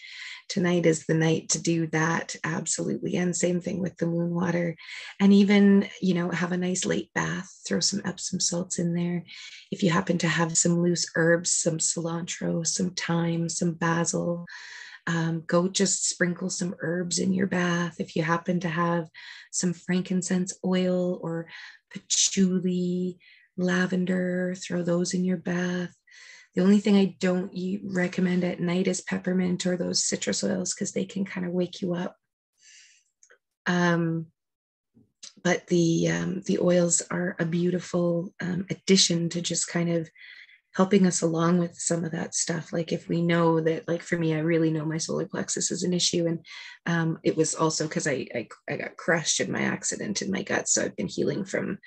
Tonight is the night to do that. Absolutely. And same thing with the moon water. And even, have a nice late bath, throw some Epsom salts in there. If you happen to have some loose herbs, some cilantro, some thyme, some basil, go just sprinkle some herbs in your bath. If you happen to have some frankincense oil or patchouli, lavender, throw those in your bath. The only thing I don't recommend at night is peppermint or those citrus oils, because they can kind of wake you up. But the oils are a beautiful addition to just kind of helping us along with some of that stuff. Like if we know that, like for me, I really know my solar plexus is an issue. And it was also because I got crushed in my accident in my gut. So I've been healing from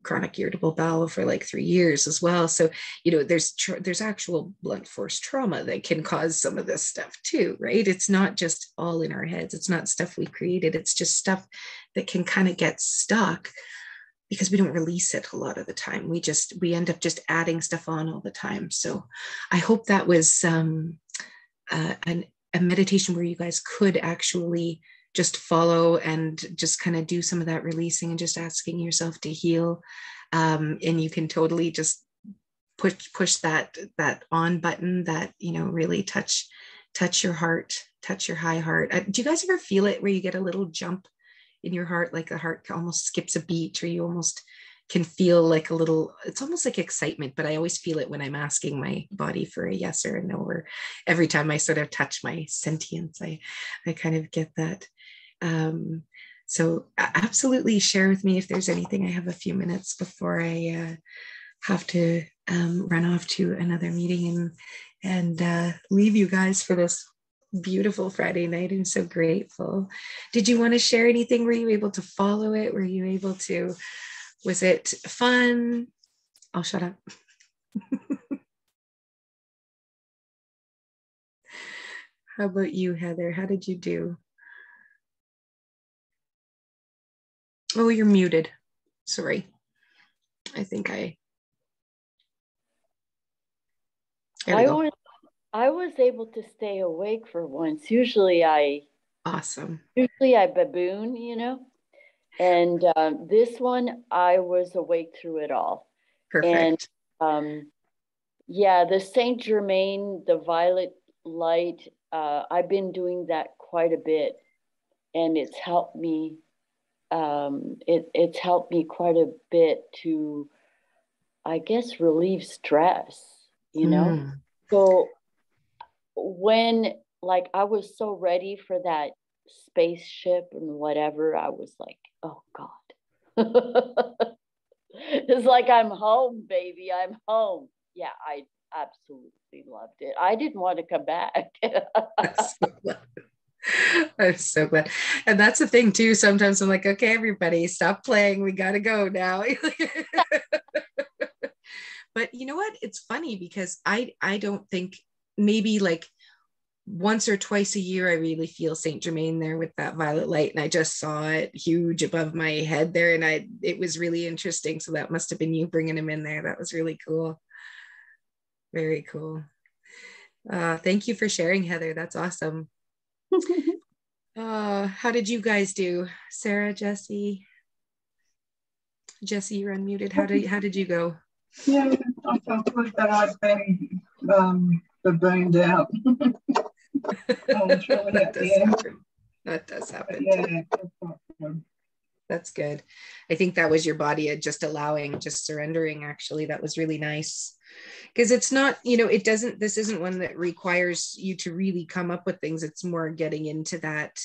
chronic irritable bowel for like 3 years as well. So, there's actual blunt force trauma that can cause some of this stuff too, right? It's not just all in our heads. It's not stuff we created. It's just stuff that can kind of get stuck because we don't release it a lot of the time. We end up just adding stuff on all the time. So I hope that was a meditation where you guys could actually just follow and just kind of do some of that releasing and just asking yourself to heal. And you can totally just push that on button that, really touch your heart, touch your high heart. Do you guys ever feel it where you get a little jump in your heart, like the heart almost skips a beat, or you almost can feel like a little, it's almost like excitement, but I always feel it when I'm asking my body for a yes or a no, or every time I sort of touch my sentience, I kind of get that. So absolutely share with me if there's anything. I have a few minutes before I have to run off to another meeting and leave you guys for this beautiful Friday night. I'm so grateful. Did you want to share anything? Were you able to follow it? Were you able to, was it fun? I'll shut up. How about you, Heather? How did you do? Oh, you're muted. Sorry. I think there we go. I was able to stay awake for once. Usually I baboon, and this one I was awake through it all. Perfect. And the Saint Germain, the violet light, I've been doing that quite a bit, and it's helped me. It's helped me quite a bit to, I guess, relieve stress. So when I was so ready for that spaceship and whatever, I was like, oh God. It's like, I'm home, baby. I'm home. Yeah, I absolutely loved it. I didn't want to come back. I'm so glad. And that's the thing too. Sometimes I'm like, okay, everybody stop playing. We got to go now. But you know what? It's funny because I don't think, maybe like once or twice a year, I really feel Saint Germain there with that violet light. And I just saw it huge above my head there. And it was really interesting. So that must've been you bringing him in there. That was really cool. Very cool. Thank you for sharing, Heather. That's awesome. How did you guys do? Sarah, Jesse, you're unmuted. How did you go? Yeah, I felt like that I've been burned out. That does happen. Yeah, that's good. I think that was your body just surrendering. Actually, that was really nice, because it's not, this isn't one that requires you to really come up with things. It's more getting into that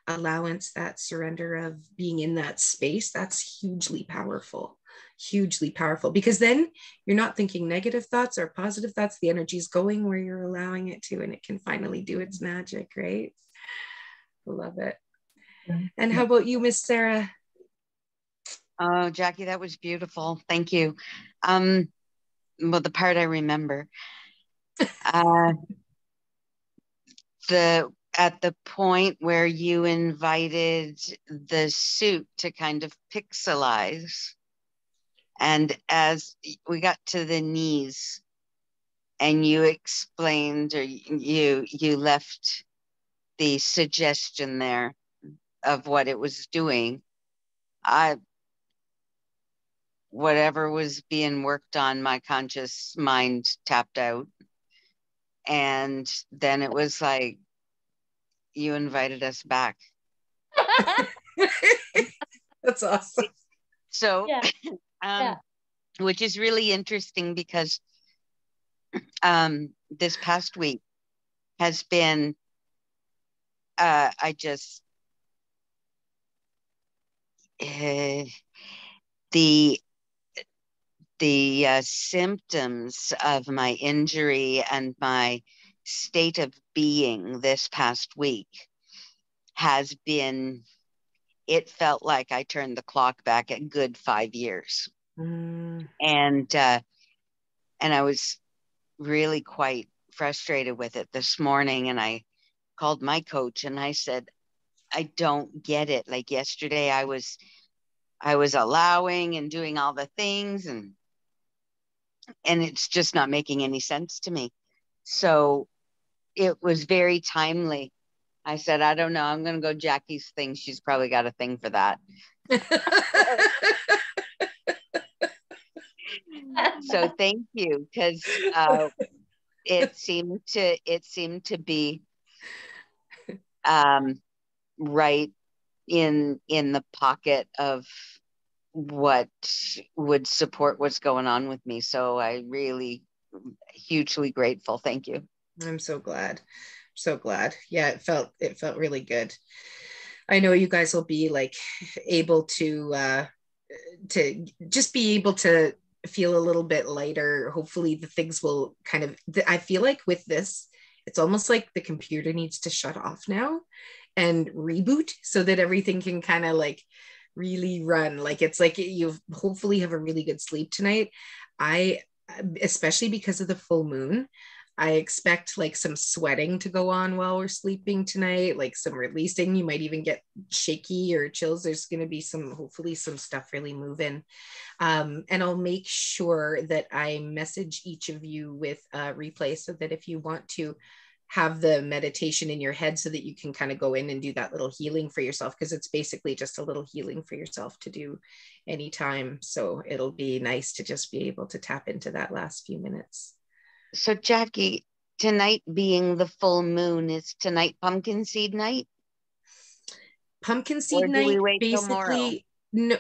allowance, that surrender of being in that space. That's hugely powerful. hugely powerful, because then you're not thinking negative thoughts or positive thoughts. The energy is going where you're allowing it to, and it can finally do its magic, right? Love it. And how about you, Miss Sarah? Oh, Jackie, that was beautiful. Thank you. Well, the part I remember, at the point where you invited the suit to kind of pixelize, and as we got to the knees, and you explained, or you left the suggestion there of what it was doing, whatever was being worked on, my conscious mind tapped out. And then it was like you invited us back. That's awesome. So, which is really interesting, because this past week has been, the symptoms of my injury and my state of being this past week has been, it felt like I turned the clock back a good 5 years. And I was really quite frustrated with it this morning. And I called my coach and I said, I don't get it. Like yesterday I was allowing and doing all the things, and it's just not making any sense to me. So it was very timely. I said, I don't know, I'm going to go Jackie's thing. She's probably got a thing for that. So thank you, because it seemed to be right in the pocket of what would support what's going on with me. So I really hugely grateful. Thank you. I'm so glad. So glad. Yeah, it felt really good. I know you guys will be like able to just be able to feel a little bit lighter. Hopefully the things will kind of, I feel like with this, it's almost like the computer needs to shut off now and reboot so that everything can kind of like really run. Like it's like you hopefully have a really good sleep tonight. Especially because of the full moon, I expect like some sweating to go on while we're sleeping tonight, like some releasing. You might even get shaky or chills. There's going to be hopefully some stuff really moving. And I'll make sure that I message each of you with a replay so that if you want to have the meditation in your head so that you can kind of go in and do that little healing for yourself, because it's basically just a little healing for yourself to do anytime. So it'll be nice to just be able to tap into that last few minutes. So Jackie, tonight being the full moon, is tonight pumpkin seed night? Pumpkin seed night, basically. No,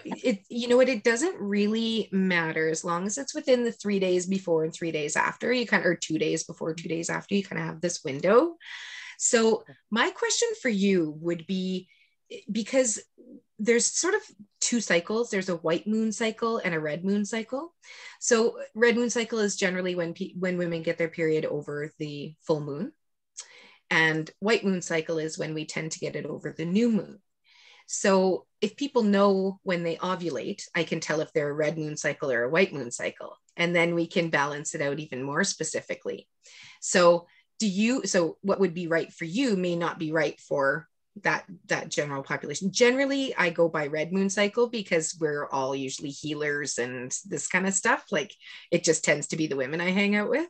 you know what, it doesn't really matter as long as it's within the 3 days before and 3 days after. You kind of, or 2 days before, 2 days after, you kind of have this window. So my question for you would be, because there's sort of 2 cycles. There's a white moon cycle and a red moon cycle. So red moon cycle is generally when women get their period over the full moon, and white moon cycle is when we tend to get it over the new moon. So if people know when they ovulate, I can tell if they're a red moon cycle or a white moon cycle, and then we can balance it out even more specifically. So what would be right for you may not be right for that general population. Generally, I go by red moon cycle because we're all usually healers and this kind of stuff. Like it just tends to be the women I hang out with.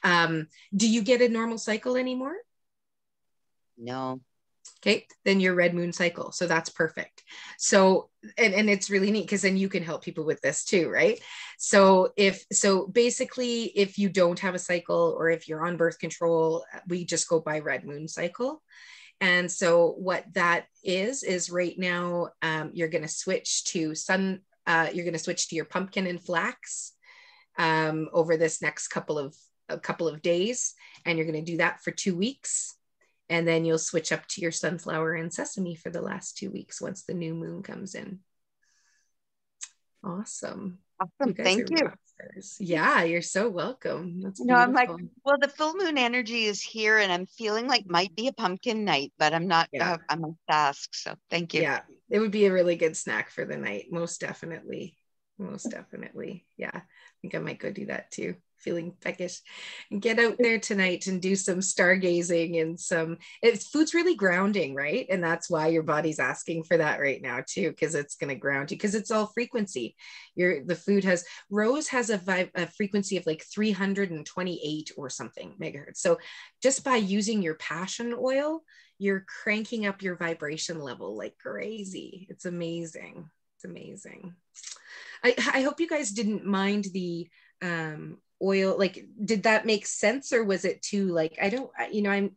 Do you get a normal cycle anymore? No. Okay, then your red moon cycle. So that's perfect. So, and it's really neat because then you can help people with this too, right? So basically, if you don't have a cycle or if you're on birth control, we just go by red moon cycle. And so what that is right now, you're going to switch to your pumpkin and flax over this next couple of days. And you're going to do that for 2 weeks. And then you'll switch up to your sunflower and sesame for the last 2 weeks once the new moon comes in. Awesome. Awesome. You guys Thank are you. rock stars. Yeah, you're so welcome. That's No, I'm like, beautiful. well, the full moon energy is here and I'm feeling like might be a pumpkin night, but I'm not, Yeah. I'm a task. So thank you. Yeah, it would be a really good snack for the night. Most definitely. Most definitely. Yeah. I think I might go do that too. Feeling peckish. And get out there tonight and do some stargazing and food's really grounding, right? And that's why your body's asking for that right now too, because it's going to ground you, because it's all frequency. Rose has a frequency of like 328 or something megahertz. So just by using your passion oil, you're cranking up your vibration level like crazy. It's amazing. It's amazing. I hope you guys didn't mind the oil. Like, did that make sense, or was it too like, I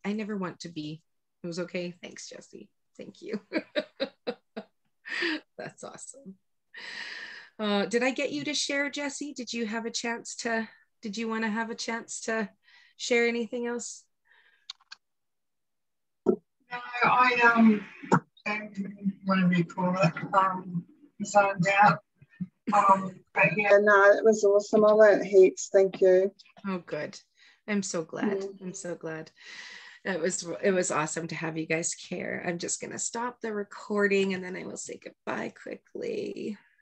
never want to be. It was okay. Thanks, Jesse. Thank you. That's awesome. Did I get you to share, Jesse? Did you want to have a chance to share anything else? No, I whatever you call it, zoned out. But yeah, no, it was awesome. I learned heaps. Thank you. Oh, good. I'm so glad. I'm so glad. It was awesome to have you guys care. I'm just gonna stop the recording and then I will say goodbye quickly.